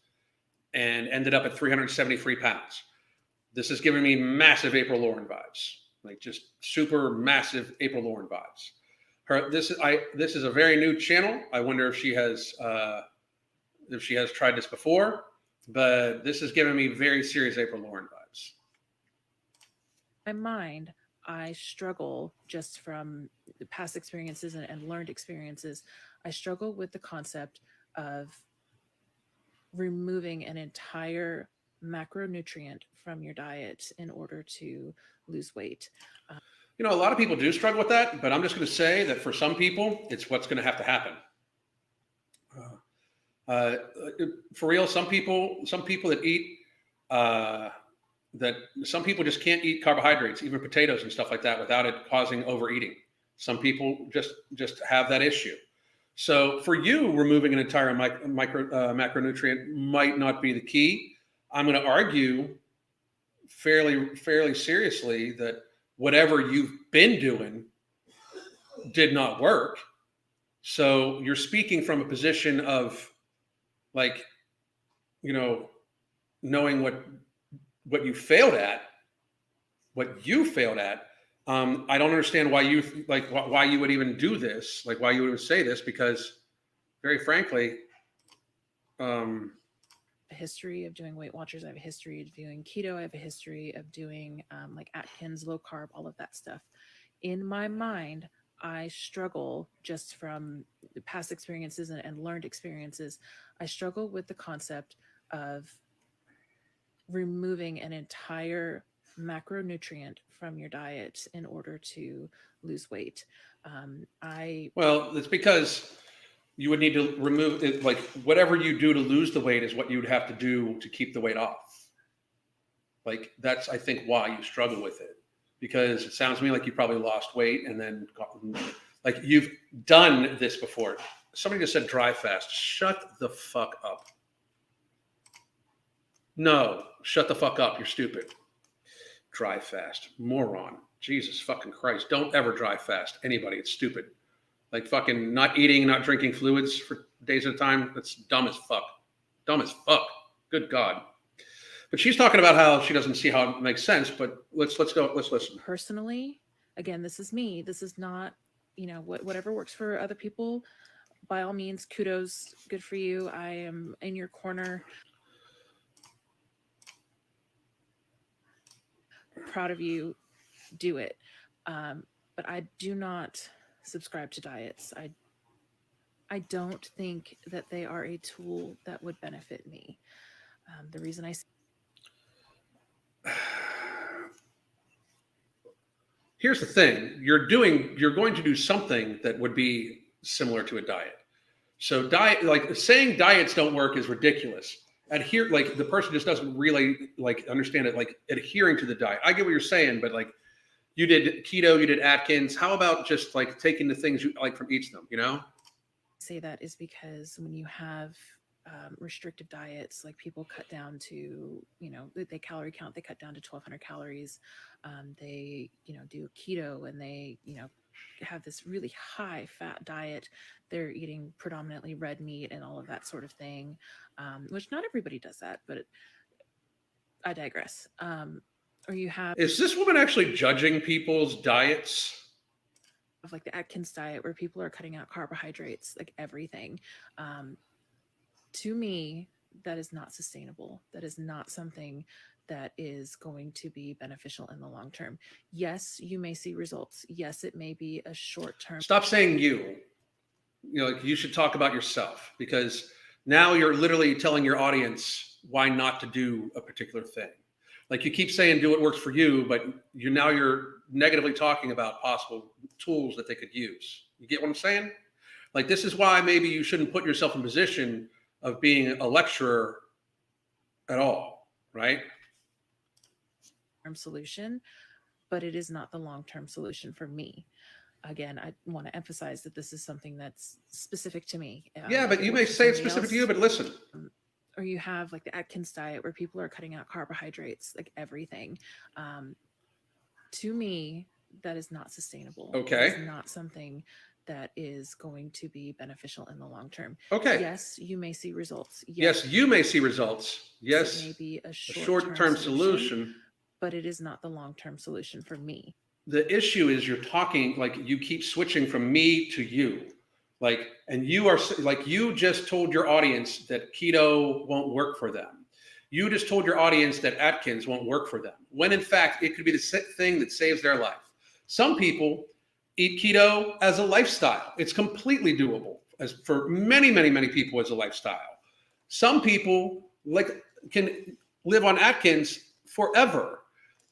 and ended up at 373 pounds. This is giving me massive April Lauren vibes, just super massive April Lauren vibes. This is a very new channel. I wonder if she has tried this before, but this is giving me very serious April Lauren vibes. My mind, I struggle just from the past experiences and learned experiences. I struggle with the concept of removing an entire macronutrient from your diet in order to lose weight. A lot of people do struggle with that, but I'm just going to say that for some people, it's what's going to have to happen. For real, some people that eat, some people just can't eat carbohydrates, even potatoes and stuff like that, without it causing overeating. Some people just have that issue. So for you, removing an entire macronutrient might not be the key. I'm going to argue fairly seriously that whatever you've been doing did not work. So you're speaking from a position of knowing what you failed at. I don't understand why you would even do this, why you would say this, because very frankly, a history of doing Weight Watchers. I have a history of doing keto. I have a history of doing like Atkins, low carb, all of that stuff. In my mind, I struggle just from the past experiences and learned experiences. I struggle with the concept of removing an entire macronutrient from your diet in order to lose weight. Well, it's because you would need to remove it. Whatever you do to lose the weight is what you would have to do to keep the weight off. That's, I think, why you struggle with it, because it sounds to me like you probably lost weight and then you've done this before. Somebody just said dry fast. Shut the fuck up. No, shut the fuck up. You're stupid. Dry fast. Moron. Jesus fucking Christ. Don't ever dry fast. Anybody. It's stupid. Fucking not eating, not drinking fluids for days at a time. That's dumb as fuck. Dumb as fuck. Good God. But she's talking about how she doesn't see how it makes sense, but let's go. Let's listen. Personally, again, this is me. This is not, whatever works for other people. By all means, kudos. Good for you. I am in your corner. Proud of you. Do it. But I do not subscribe to diets. I don't think that they are a tool that would benefit me. The reason I Here's the thing. You're going to do something that would be similar to a diet. So saying diets don't work is ridiculous. The person just doesn't really understand it, adhering to the diet. I get what you're saying, but you did keto, you did Atkins. How about just taking the things you like from each of them, say that is because when you have restrictive diets, like people cut down to, they calorie count, they cut down to 1,200 calories. They, do keto, and they, have this really high fat diet. They're eating predominantly red meat and all of that sort of thing, which not everybody does that, but I digress. Or you have Is this woman actually judging people's diets? like the Atkins diet, where people are cutting out carbohydrates, like everything. To me, that is not sustainable. That is not something that is going to be beneficial in the long term. Yes, you may see results. Yes, it may be a short term. Stop saying you. Like, you should talk about yourself, because now you're literally telling your audience why not to do a particular thing. Like, you keep saying do what works for you, but you're negatively talking about possible tools that they could use. You get what I'm saying? Like, this is why maybe you shouldn't put yourself in a position of being a lecturer at all, right? Solution, but it is not the long-term solution for me. Again, I want to emphasize that this is something that's specific to me. Yeah, but you may say it's specific to you, but listen. Or you have like the Atkins diet, where people are cutting out carbohydrates, like everything. To me, that is not sustainable. Okay. It's not something that is going to be beneficial in the long term. Okay. Yes, you may see results. Yes, you may see results. Yes, it may be a short-term solution, but it is not the long-term solution for me. The issue is you're talking, like, you keep switching from me to you. Like, and you are like, you just told your audience that keto won't work for them. You just told your audience that Atkins won't work for them, when in fact it could be the thing that saves their life. Some people eat keto as a lifestyle. It's completely doable as for many, many, many people as a lifestyle. Some people can live on Atkins forever.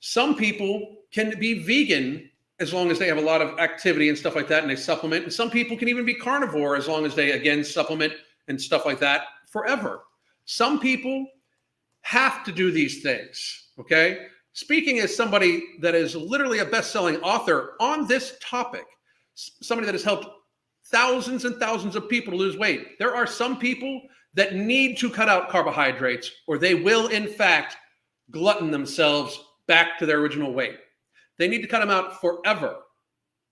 Some people can be vegan as long as they have a lot of activity and stuff like that, and they supplement. And some people can even be carnivore as long as they, again, supplement and stuff like that forever. Some people have to do these things, okay? Speaking as somebody that is literally a best-selling author on this topic, somebody that has helped thousands and thousands of people to lose weight, there are some people that need to cut out carbohydrates, or they will, in fact, glutton themselves back to their original weight. They need to cut them out forever.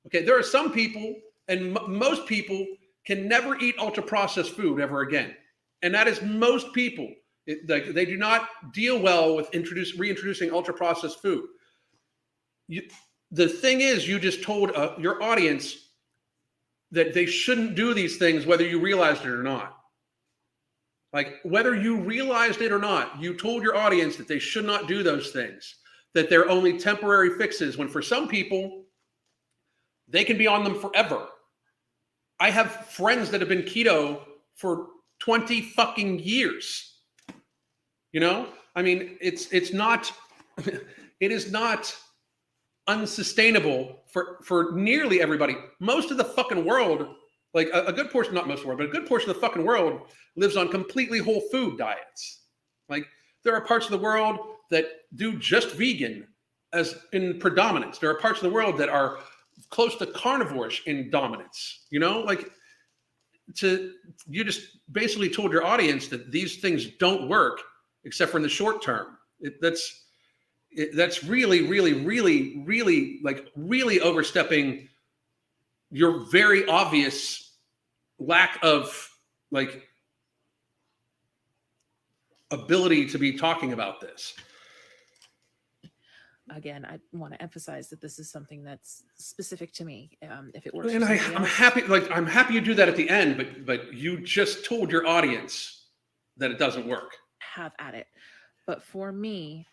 Okay, there are some people, and most people can never eat ultra-processed food ever again. And that is most people. They do not deal well with reintroducing ultra-processed food. The thing is, you just told your audience that they shouldn't do these things, whether you realized it or not. Like, whether you realized it or not, you told your audience that they should not do those things, that they're only temporary fixes, when for some people, they can be on them forever. I have friends that have been keto for 20 fucking years. You know, I mean, it's not, it is not unsustainable for nearly everybody. Most of the fucking world, like a good portion, not most of the world, but a good portion of the fucking world lives on completely whole food diets. Like, there are parts of the world that do just vegan as in predominance. There are parts of the world that are close to carnivores in dominance. You know, like, you just basically told your audience that these things don't work except for in the short term. That's really, really, really, really, like, really overstepping your very obvious lack of, like, ability to be talking about this. Again, I want to emphasize that this is something that's specific to me. If it works, and I'm happy. Like, I'm happy you do that at the end, but you just told your audience that it doesn't work. Have at it. But for me,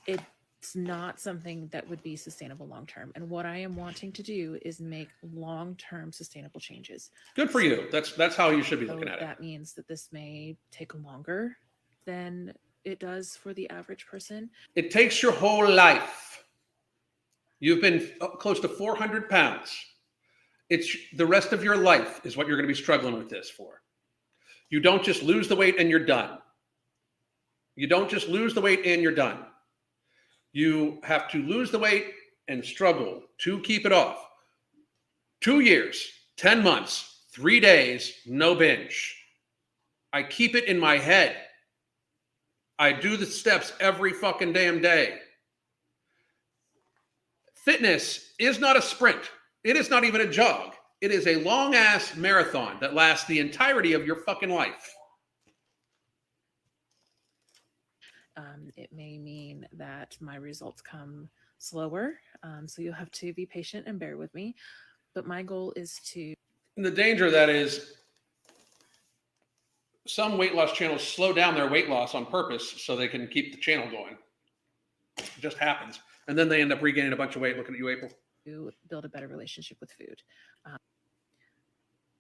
it's not something that would be sustainable long term. And what I am wanting to do is make long term sustainable changes. Good for you. That's how you should be looking at it. That means that this may take longer than it does for the average person. It takes your whole life. You've been close to 400 pounds. It's the rest of your life is what you're going to be struggling with this for. You don't just lose the weight and you're done. You don't just lose the weight and you're done. You have to lose the weight and struggle to keep it off. 2 years, 10 months, 3 days, no binge. I keep it in my head. I do the steps every fucking damn day. Fitness is not a sprint. It is not even a jog. It is a long ass marathon that lasts the entirety of your fucking life. It may mean that my results come slower. So you'll have to be patient and bear with me. But my goal is to. And the danger of that is some weight loss channels slow down their weight loss on purpose so they can keep the channel going. It just happens. And then they end up regaining a bunch of weight. Looking at you, April. To build a better relationship with food.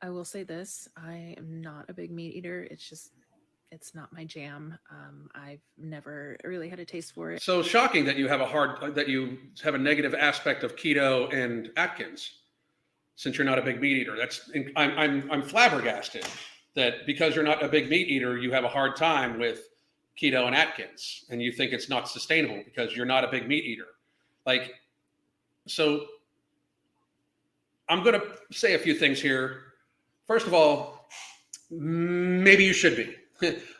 I will say this, I am not a big meat eater. It's not my jam. I've never really had a taste for it. So shocking that you have a negative aspect of keto and Atkins, since you're not a big meat eater. I'm flabbergasted that because you're not a big meat eater, you have a hard time with keto and Atkins, and you think it's not sustainable because you're not a big meat eater. So I'm going to say a few things here. First of all, maybe you should be.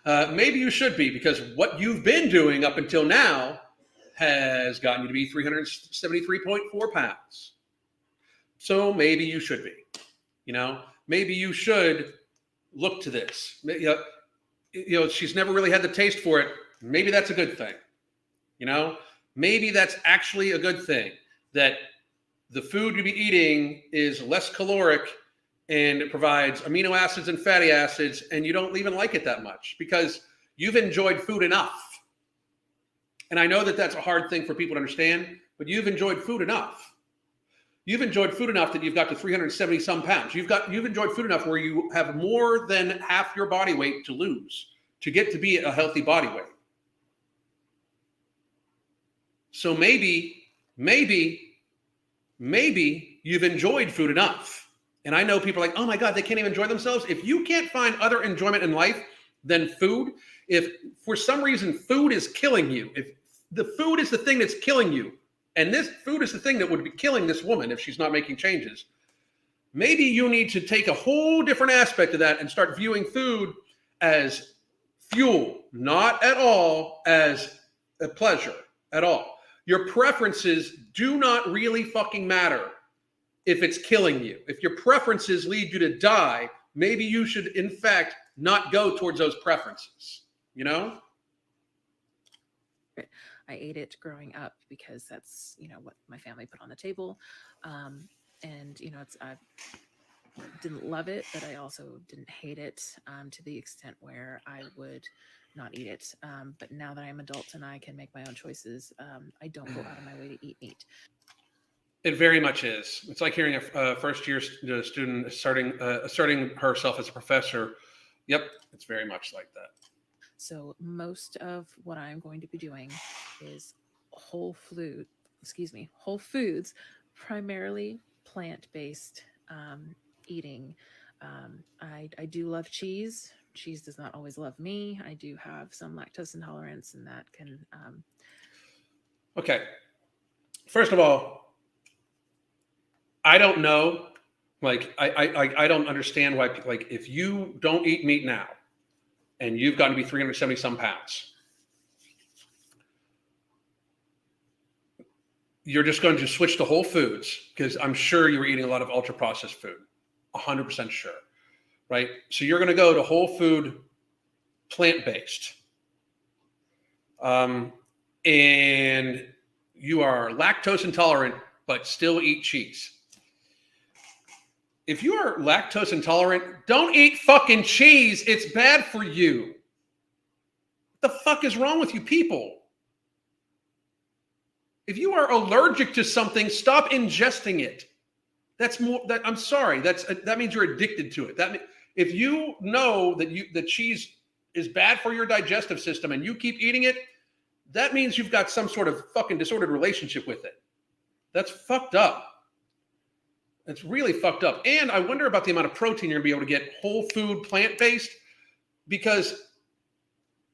Maybe you should be, because what you've been doing up until now has gotten you to be 373.4 pounds. So maybe you should be. Maybe you should look to this. She's never really had the taste for it. Maybe that's a good thing. Maybe that's actually a good thing, that the food you be eating is less caloric and it provides amino acids and fatty acids, and you don't even like it that much because you've enjoyed food enough. And I know that that's a hard thing for people to understand, but you've enjoyed food enough. You've enjoyed food enough that you've got to 370 some pounds. You've enjoyed food enough where you have more than half your body weight to lose to get to be a healthy body weight. So maybe you've enjoyed food enough. And I know people are like, oh my God, they can't even enjoy themselves. If you can't find other enjoyment in life than food, if for some reason food is killing you, if the food is the thing that's killing you, and this food is the thing that would be killing this woman if she's not making changes, maybe you need to take a whole different aspect of that and start viewing food as fuel, not at all as a pleasure at all. Your preferences do not really fucking matter if it's killing you. If your preferences lead you to die, maybe you should, in fact, not go towards those preferences, I ate it growing up because that's, what my family put on the table. And, I didn't love it, but I also didn't hate it to the extent where I would not eat it. But now that I'm adult and I can make my own choices, I don't go out of my way to eat meat. It very much is. It's like hearing a first-year student asserting herself as a professor. Yep, it's very much like that. So most of what I'm going to be doing is whole foods, primarily plant-based eating. I do love cheese. Cheese does not always love me. I do have some lactose intolerance, and that can. Okay. First of all, I don't know. I don't understand why. If you don't eat meat now, and you've got to be 370 some pounds, you're just going to switch to whole foods, because I'm sure you were eating a lot of ultra processed food. 100% sure, right? So you're going to go to whole food, plant-based, and you are lactose intolerant, but still eat cheese. If you are lactose intolerant, don't eat fucking cheese. It's bad for you. What the fuck is wrong with you people? If you are allergic to something, stop ingesting it. I'm sorry. That means you're addicted to it. If you know that cheese is bad for your digestive system and you keep eating it, that means you've got some sort of fucking disordered relationship with it. That's fucked up. It's really fucked up. And I wonder about the amount of protein you're going to be able to get whole food plant-based, because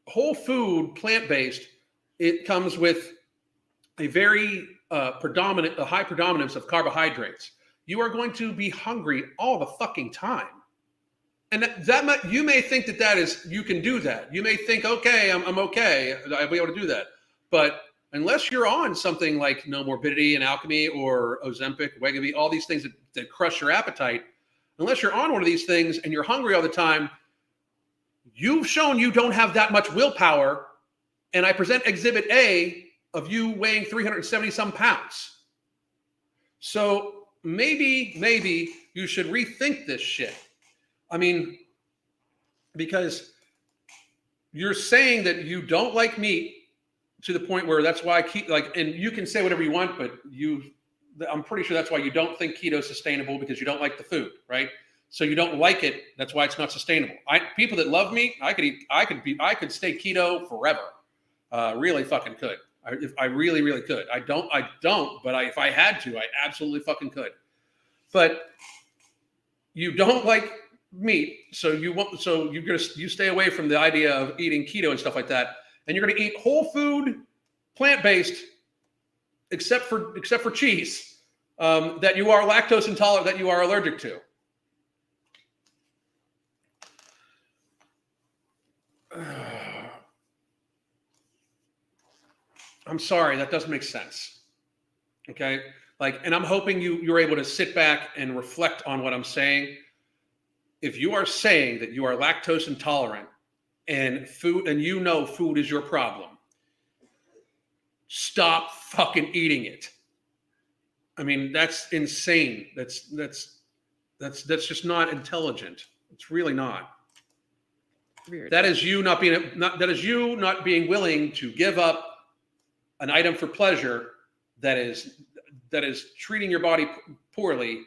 whole food plant-based, it comes with a very high predominance of carbohydrates. You are going to be hungry all the fucking time. And you may think that is, you can do that. You may think, okay, I'm okay. I'll be able to do that. But unless you're on something like No Morbidity and Alchemy or Ozempic, Wegovy, all these things that crush your appetite, unless you're on one of these things and you're hungry all the time, you've shown you don't have that much willpower. And I present Exhibit A of you weighing 370 some pounds. So maybe you should rethink this shit. I mean, because you're saying that you don't like meat to the point where that's why and you can say whatever you want, but I'm pretty sure that's why you don't think keto is sustainable, because you don't like the food, right? So you don't like it. That's why it's not sustainable. People that love meat, I could stay keto forever. Really fucking could. If I really, really could. I don't, but if I had to, I absolutely fucking could. But you don't like meat, so you stay away from the idea of eating keto and stuff like that, and you're going to eat whole food, plant-based, except for cheese, that you are lactose intolerant, that you are allergic to. I'm sorry, that doesn't make sense. Okay, and I'm hoping you're able to sit back and reflect on what I'm saying. If you are saying that you are lactose intolerant and food is your problem, stop fucking eating it. I mean, that's insane. That's just not intelligent. It's really not. That is you not being willing to give up an item for pleasure that is treating your body poorly.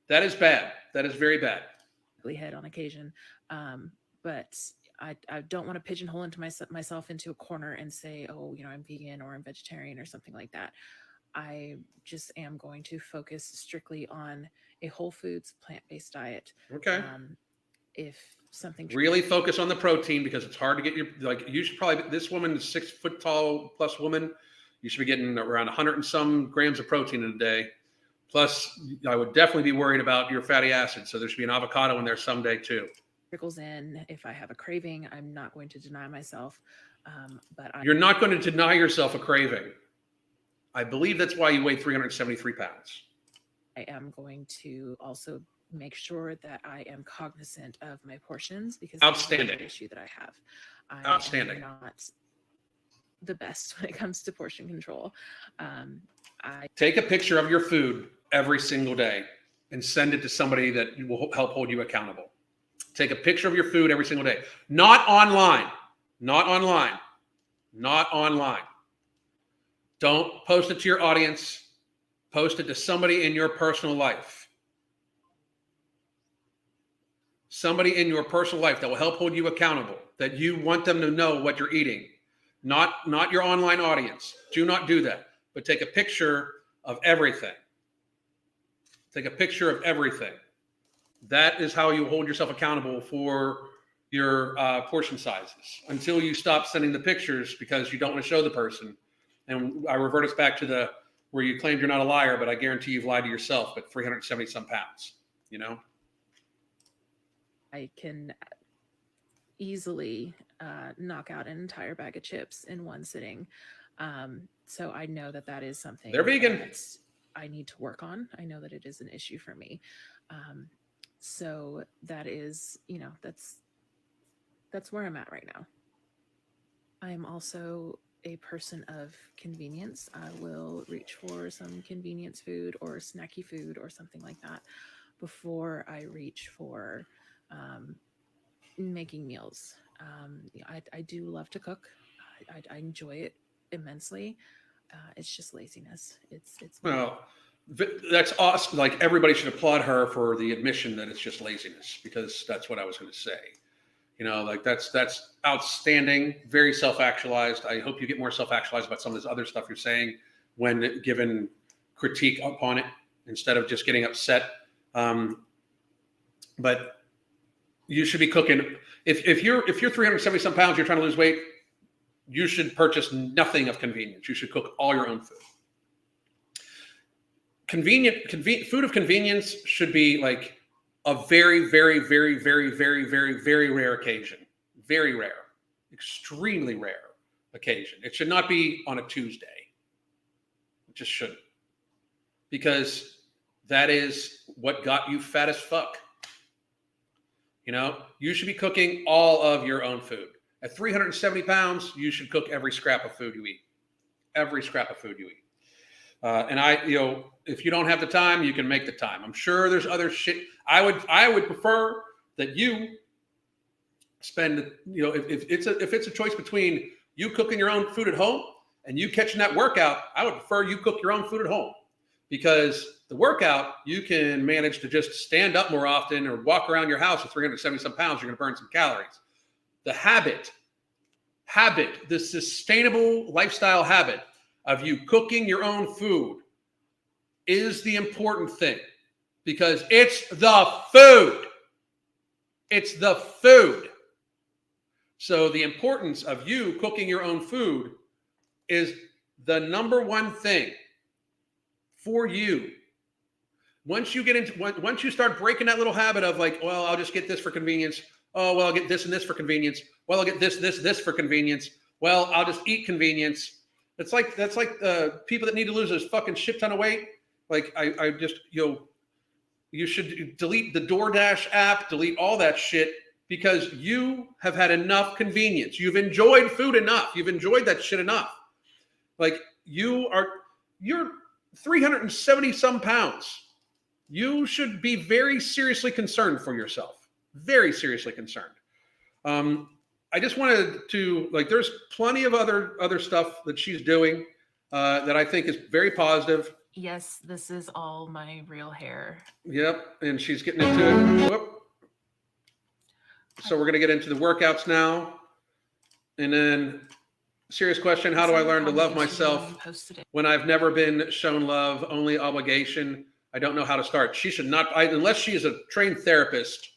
That is bad. That is very bad. Head on occasion, but I don't want to pigeonhole myself into a corner and say, oh, I'm vegan or I'm vegetarian or something like that. I just am going to focus strictly on a whole foods plant-based diet. Okay. If something really focus on the protein, because it's hard to get you should probably, this woman is 6 foot tall plus woman, you should be getting around 100 and some grams of protein in a day. Plus, I would definitely be worried about your fatty acids. So there should be an avocado in there someday too. Trickles in. If I have a craving, I'm not going to deny myself. You're not going to deny yourself a craving. I believe that's why you weigh 373 pounds. I am going to also make sure that I am cognizant of my portions, because outstanding that's an issue that I have. Outstanding. I'm not the best when it comes to portion control. I take a picture of your food every single day and send it to somebody that will help hold you accountable. Take a picture of your food every single day. Not online. Don't post it to your audience. Post it to somebody in your personal life. Somebody in your personal life that will help hold you accountable, that you want them to know what you're eating. Not your online audience. Do not do that. But take a picture of everything. Take a picture of everything. That is how you hold yourself accountable for your portion sizes, until you stop sending the pictures because you don't want to show the person. And I revert us back to where you claimed you're not a liar, but I guarantee you've lied to yourself at 370 some pounds, I can easily knock out an entire bag of chips in one sitting. So I know that is something they're vegan that I need to work on. I know that it is an issue for me. So that is, that's where I'm at right now. I am also a person of convenience. I will reach for some convenience food or snacky food or something like that before I reach for making meals. I do love to cook. I enjoy it immensely. It's just laziness. It's well, that's awesome. Everybody should applaud her for the admission that it's just laziness, because that's what I was going to say. That's outstanding. Very self-actualized. I hope you get more self-actualized about some of this other stuff you're saying when given critique upon it, instead of just getting upset. But you should be cooking. If you're 370 some pounds, you're trying to lose weight, you should purchase nothing of convenience. You should cook all your own food. Food of convenience should be a very, very, very, very, very, very, very rare occasion. Very rare. Extremely rare occasion. It should not be on a Tuesday. It just shouldn't. Because that is what got you fat as fuck. You know, you should be cooking all of your own food. At 370 pounds, you should cook every scrap of food you eat. Every scrap of food you eat. And if you don't have the time, you can make the time. I'm sure there's other shit. I would prefer that you spend, if it's a choice between you cooking your own food at home and you catching that workout, I would prefer you cook your own food at home. Because the workout, you can manage to just stand up more often or walk around your house with 370 some pounds, you're going to burn some calories. The habit, the sustainable lifestyle habit of you cooking your own food is the important thing, because it's the food. It's the food. So the importance of you cooking your own food is the number one thing for you. Once you start breaking that little habit of like, well, I'll just get this for convenience. Oh, well, I'll get this and this for convenience. Well, I'll get this for convenience. Well, I'll just eat convenience. That's like people that need to lose a fucking shit ton of weight. Like you should delete the DoorDash app, delete all that shit, because you have had enough convenience. You've enjoyed food enough. You've enjoyed that shit enough. Like you're 370 some pounds. You should be very seriously concerned for yourself. Very seriously concerned. I just wanted to, there's plenty of other stuff that she's doing that I think is very positive. Yes, this is all my real hair. Yep, and she's getting into it. Whoop. So we're going to get into the workouts now. And then, serious question, how do I learn to love myself when I've never been shown love, only obligation? I don't know how to start. She should not, unless she is a trained therapist,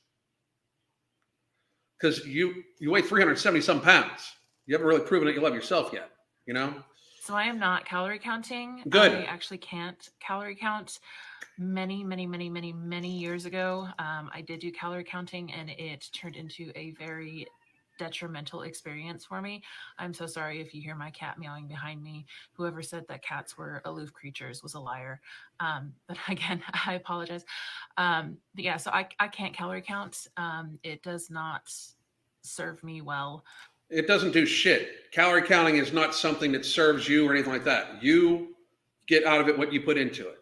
because you weigh 370 some pounds. You haven't really proven that you love yourself yet, you know? So I am not calorie counting. Good. I actually can't calorie count. Many years ago, I did do calorie counting, and it turned into a very detrimental experience for me. I'm so sorry if you hear my cat meowing behind me. Whoever said that cats were aloof creatures was a liar. But again, I apologize. But yeah, so I can't calorie count. It does not serve me well. It doesn't do shit. Calorie counting is not something that serves you or anything like that. You get out of it what you put into it.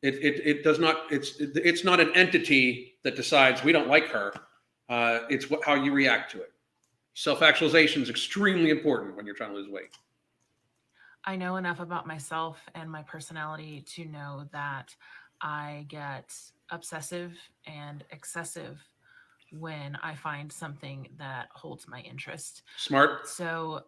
It does not. It's not an entity that decides we don't like her. It's how you react to it. Self-actualization is extremely important when you're trying to lose weight. I know enough about myself and my personality to know that I get obsessive and excessive when I find something that holds my interest. Smart. So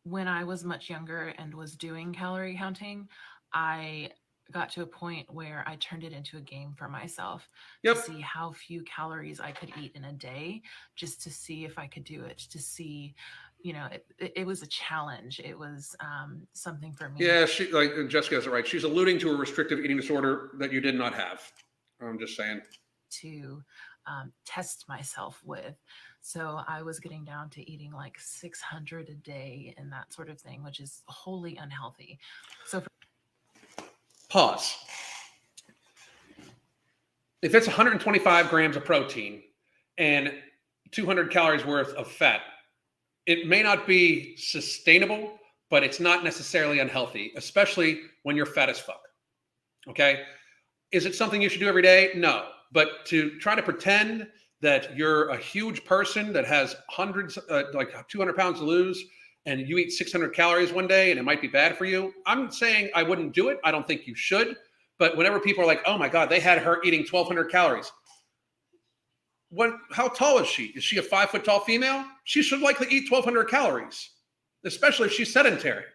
when I was much younger and was doing calorie counting, I got to a point where I turned it into a game for myself to see how few calories I could eat in a day, just to see if I could do it, to see, it was a challenge. It was something for me. Yeah, like Jessica has it right. She's alluding to a restrictive eating disorder that you did not have. I'm just saying. To test myself with. So I was getting down to eating like 600 a day and that sort of thing, which is wholly unhealthy. So pause. If it's 125 grams of protein and 200 calories worth of fat, it may not be sustainable, but it's not necessarily unhealthy, especially when you're fat as fuck. Okay? Is it something you should do every day? No. But to try to pretend that you're a huge person that has hundreds, like 200 pounds to lose, and you eat 600 calories one day and it might be bad for you. I'm saying I wouldn't do it. I don't think you should. But whenever people are like, oh my God, they had her eating 1,200 calories. How tall is she? Is she a 5 foot tall female? She should likely eat 1,200 calories, especially if she's sedentary.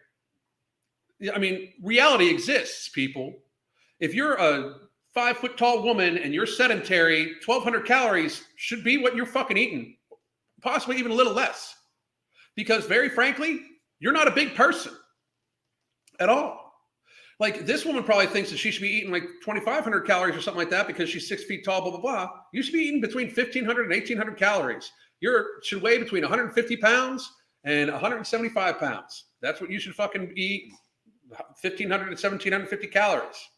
I mean, reality exists, people. If you're a 5 foot tall woman and you're sedentary, 1,200 calories should be what you're fucking eating, possibly even a little less. Because very frankly, you're not a big person at all. Like this woman probably thinks that she should be eating like 2,500 calories or something like that because she's 6 feet tall, blah, blah, blah. You should be eating between 1,500 and 1,800 calories. You should weigh between 150 pounds and 175 pounds. That's what you should fucking eat, 1,500 to 1,750 calories.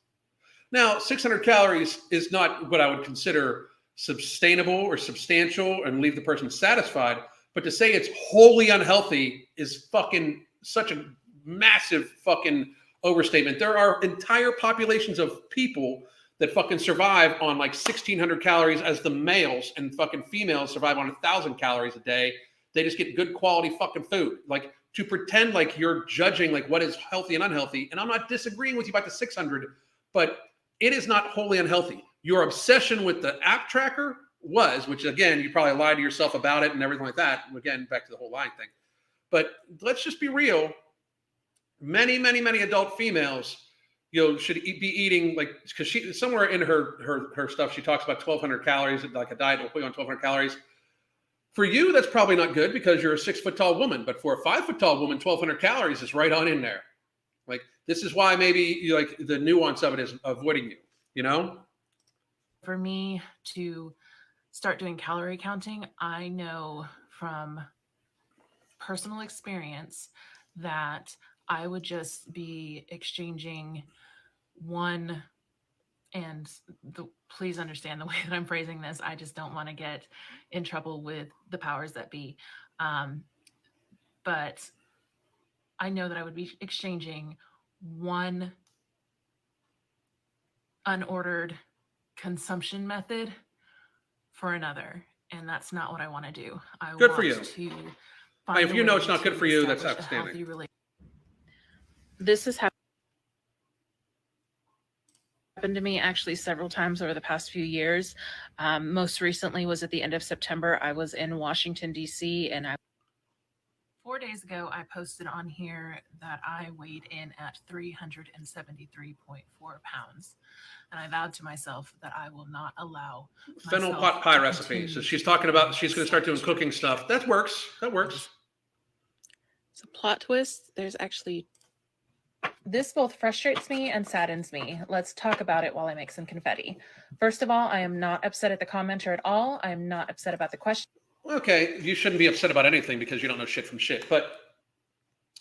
Now, 600 calories is not what I would consider sustainable or substantial and leave the person satisfied. But to say it's wholly unhealthy is fucking such a massive fucking overstatement. There are entire populations of people that fucking survive on like 1,600 calories as the males, and fucking females survive on 1,000 calories a day. They just get good quality fucking food. Like to pretend like you're judging like what is healthy and unhealthy. And I'm not disagreeing with you about the 600, but it is not wholly unhealthy. Your obsession with the app tracker was, which again, you probably lied to yourself about it and everything like that. Again, back to the whole lying thing. But let's just be real. Many adult females, should be eating like, because she somewhere in her stuff she talks about 1,200 calories, like a diet will put you on 1,200 calories. For you, that's probably not good because you're a 6 foot tall woman. But for a 5 foot tall woman, 1,200 calories is right on in there. Like this is why maybe like the nuance of it is avoiding you. You know. For me to start doing calorie counting, I know from personal experience that I would just be exchanging one, and please understand the way that I'm phrasing this. I just don't want to get in trouble with the powers that be. But I know that I would be exchanging one unordered consumption method for another. And that's not what I want to do. Good for you. If you know it's not good for you, that's outstanding. This has happened to me actually several times over the past few years. Most recently was at the end of September. I was in Washington, D.C. and 4 days ago, I posted on here that I weighed in at 373.4 pounds. And I vowed to myself that I will not allow fennel pot pie recipe. So she's talking about she's going to start doing cooking stuff. That works. It's a plot twist. There's actually, this both frustrates me and saddens me. Let's talk about it while I make some confetti. First of all, I am not upset at the commenter at all. I am not upset about the question. Okay, you shouldn't be upset about anything because you don't know shit from shit. But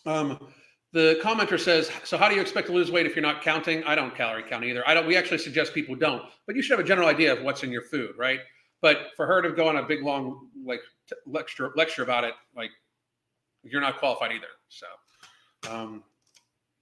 the commenter says, so how do you expect to lose weight if you're not counting? I don't calorie count either. We actually suggest people don't. But you should have a general idea of what's in your food, right? But for her to go on a big, long lecture about it, like, you're not qualified either. So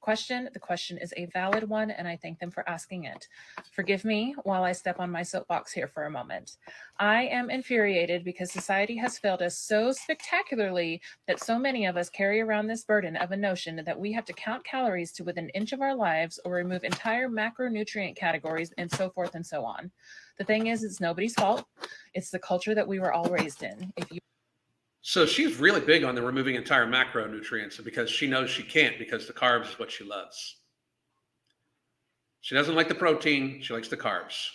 the question is a valid one, and I thank them for asking it. Forgive me while I step on my soapbox here for a moment. I am infuriated because society has failed us so spectacularly that so many of us carry around this burden of a notion that we have to count calories to within an inch of our lives or remove entire macronutrient categories and so forth and so on. The thing is, it's nobody's fault. It's the culture that we were all raised in. So she's really big on the removing entire macronutrients because she knows she can't because the carbs is what she loves. She doesn't like the protein. She likes the carbs.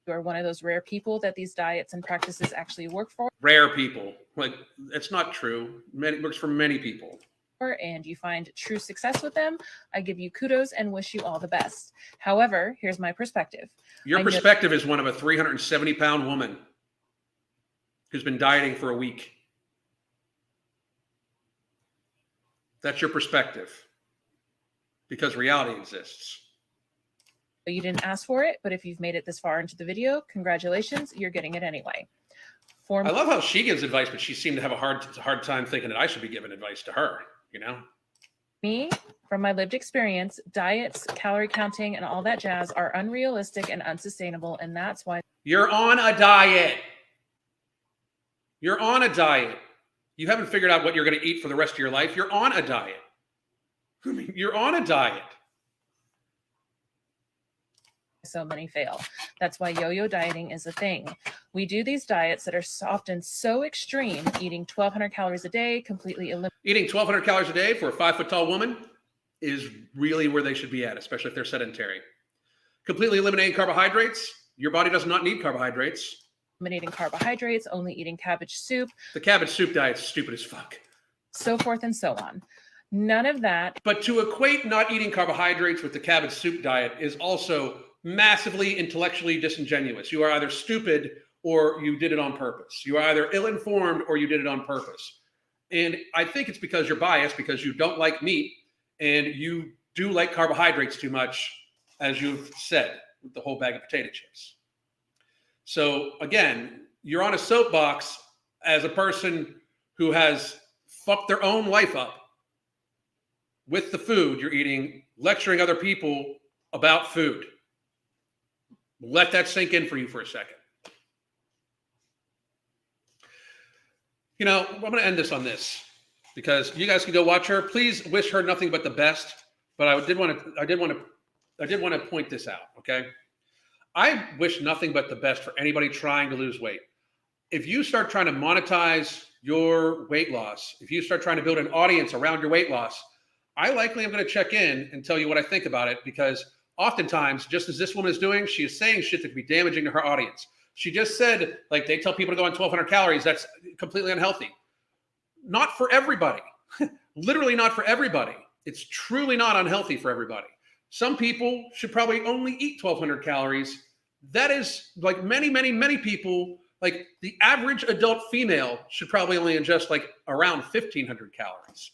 You are one of those rare people that these diets and practices actually work for. Rare people. Like, it's not true. It works for many people. And you find true success with them. I give you kudos and wish you all the best. However, here's my perspective. Your perspective is one of a 370-pound woman who's been dieting for a week. That's your perspective because reality exists. You didn't ask for it, but if you've made it this far into the video, congratulations, you're getting it anyway. I love how she gives advice, but she seemed to have a hard time thinking that I should be giving advice to her, you know? Me, from my lived experience, diets, calorie counting, and all that jazz are unrealistic and unsustainable, and that's why... You're on a diet. You're on a diet. You haven't figured out what you're going to eat for the rest of your life. You're on a diet. I mean, you're on a diet. So many fail. That's why yo-yo dieting is a thing. We do these diets that are often so extreme, eating 1,200 calories a day, completely eating 1,200 calories a day for a 5 foot tall woman is really where they should be at, especially if they're sedentary. Completely eliminating carbohydrates. Your body does not need carbohydrates. Eliminating carbohydrates, only eating cabbage soup. The cabbage soup diet's stupid as fuck. So forth and so on. None of that. But to equate not eating carbohydrates with the cabbage soup diet is also massively intellectually disingenuous. You are either stupid or you did it on purpose. You are either ill-informed or you did it on purpose. And I think it's because you're biased, because you don't like meat and you do like carbohydrates too much, as you've said, with the whole bag of potato chips. So again, you're on a soapbox as a person who has fucked their own life up with the food you're eating, lecturing other people about food. Let that sink in for you for a second. You know, I'm going to end this on this because you guys can go watch her. Please wish her nothing but the best. But I did want to point this out. Okay, I wish nothing but the best for anybody trying to lose weight. If you start trying to monetize your weight loss, if you start trying to build an audience around your weight loss, I likely am going to check in and tell you what I think about it, because oftentimes, just as this woman is doing, she is saying shit that could be damaging to her audience. She just said, like, they tell people to go on 1,200 calories. That's completely unhealthy. Not for everybody. Literally not for everybody. It's truly not unhealthy for everybody. Some people should probably only eat 1,200 calories. That is, like, many, many, many people, like the average adult female should probably only ingest like around 1,500 calories.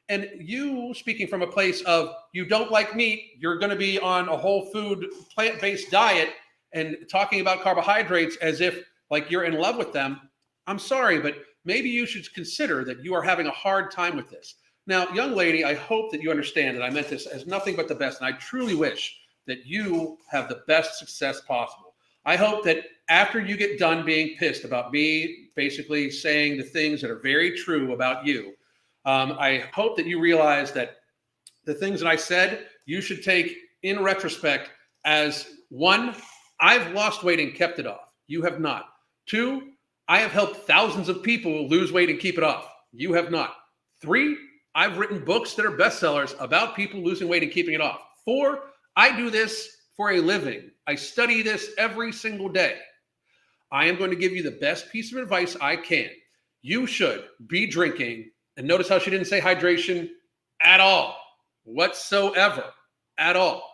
And you, speaking from a place of you don't like meat, you're going to be on a whole food, plant-based diet and talking about carbohydrates as if like you're in love with them. I'm sorry, but maybe you should consider that you are having a hard time with this. Now, young lady, I hope that you understand that I meant this as nothing but the best. And I truly wish that you have the best success possible. I hope that after you get done being pissed about me basically saying the things that are very true about you, I hope that you realize that the things that I said, you should take in retrospect as, one, I've lost weight and kept it off. You have not. Two, I have helped thousands of people lose weight and keep it off. You have not. Three, I've written books that are bestsellers about people losing weight and keeping it off. Four, I do this for a living. I study this every single day. I am going to give you the best piece of advice I can. You should be drinking, and notice how she didn't say hydration at all, whatsoever, at all.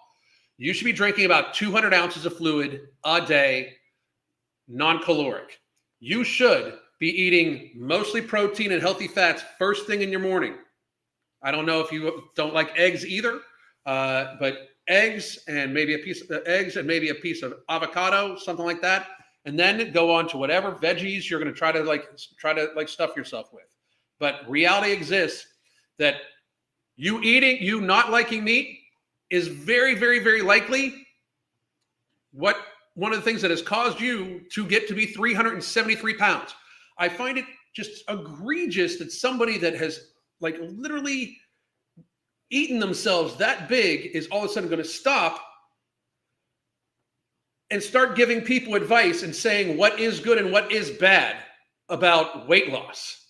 You should be drinking about 200 ounces of fluid a day, non-caloric. You should be eating mostly protein and healthy fats first thing in your morning. I don't know if you don't like eggs either, but eggs and maybe a piece of avocado, something like that, and then go on to whatever veggies you're going to try to stuff yourself with. But reality exists that you not liking meat is very, very, very likely one of the things that has caused you to get to be 373 pounds. I find it just egregious that somebody that has like literally eaten themselves that big is all of a sudden going to stop and start giving people advice and saying what is good and what is bad about weight loss.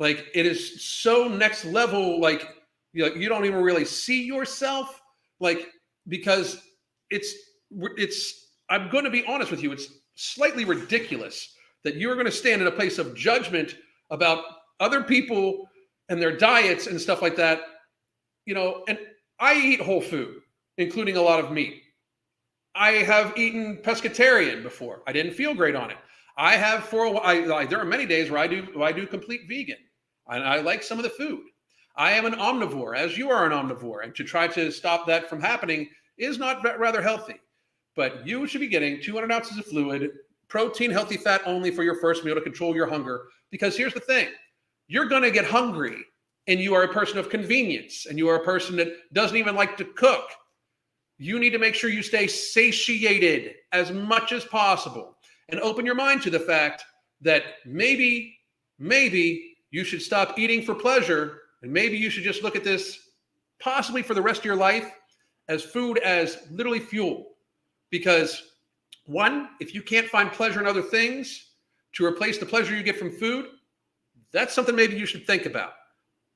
Like, it is so next level, like you don't even really see yourself, like, because it's I'm going to be honest with you, it's slightly ridiculous that you're going to stand in a place of judgment about other people and their diets and stuff like that. You know, and I eat whole food, including a lot of meat. I have eaten pescatarian before. I didn't feel great on it. I have there are many days where I do complete vegan, and I like some of the food. I am an omnivore, as you are an omnivore, and to try to stop that from happening is not rather healthy. But you should be getting 200 ounces of fluid, protein, healthy fat only for your first meal to control your hunger. Because here's the thing, you're going to get hungry, and you are a person of convenience, and you are a person that doesn't even like to cook. You need to make sure you stay satiated as much as possible and open your mind to the fact that maybe you should stop eating for pleasure, and maybe you should just look at this possibly for the rest of your life as food as literally fuel. Because one, if you can't find pleasure in other things to replace the pleasure you get from food, that's something maybe you should think about.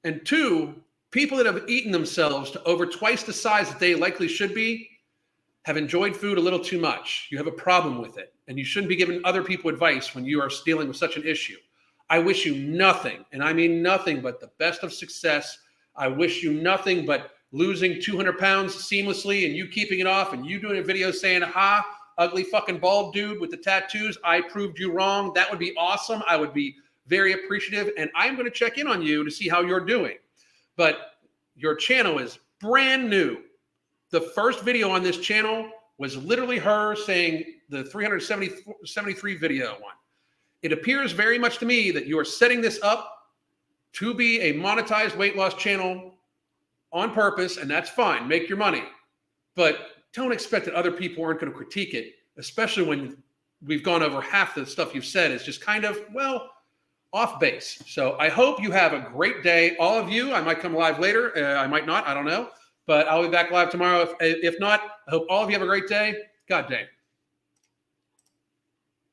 And two, people that have eaten themselves to over twice the size that they likely should be have enjoyed food a little too much. You have a problem with it, and you shouldn't be giving other people advice when you are dealing with such an issue. I wish you nothing, and I mean nothing but the best of success. I wish you nothing but losing 200 pounds seamlessly and you keeping it off and you doing a video saying, ha, ugly fucking bald dude with the tattoos, I proved you wrong. That would be awesome. I would be very appreciative. And I'm going to check in on you to see how you're doing. But your channel is brand new. The first video on this channel was literally her saying the 373 video one. It appears very much to me that you are setting this up to be a monetized weight loss channel on purpose, and that's fine. Make your money. But don't expect that other people aren't going to critique it, especially when we've gone over half the stuff you've said is just kind of, well, off base. So I hope you have a great day. All of you, I might come live later. I might not. I don't know. But I'll be back live tomorrow. If not, I hope all of you have a great day. God dang.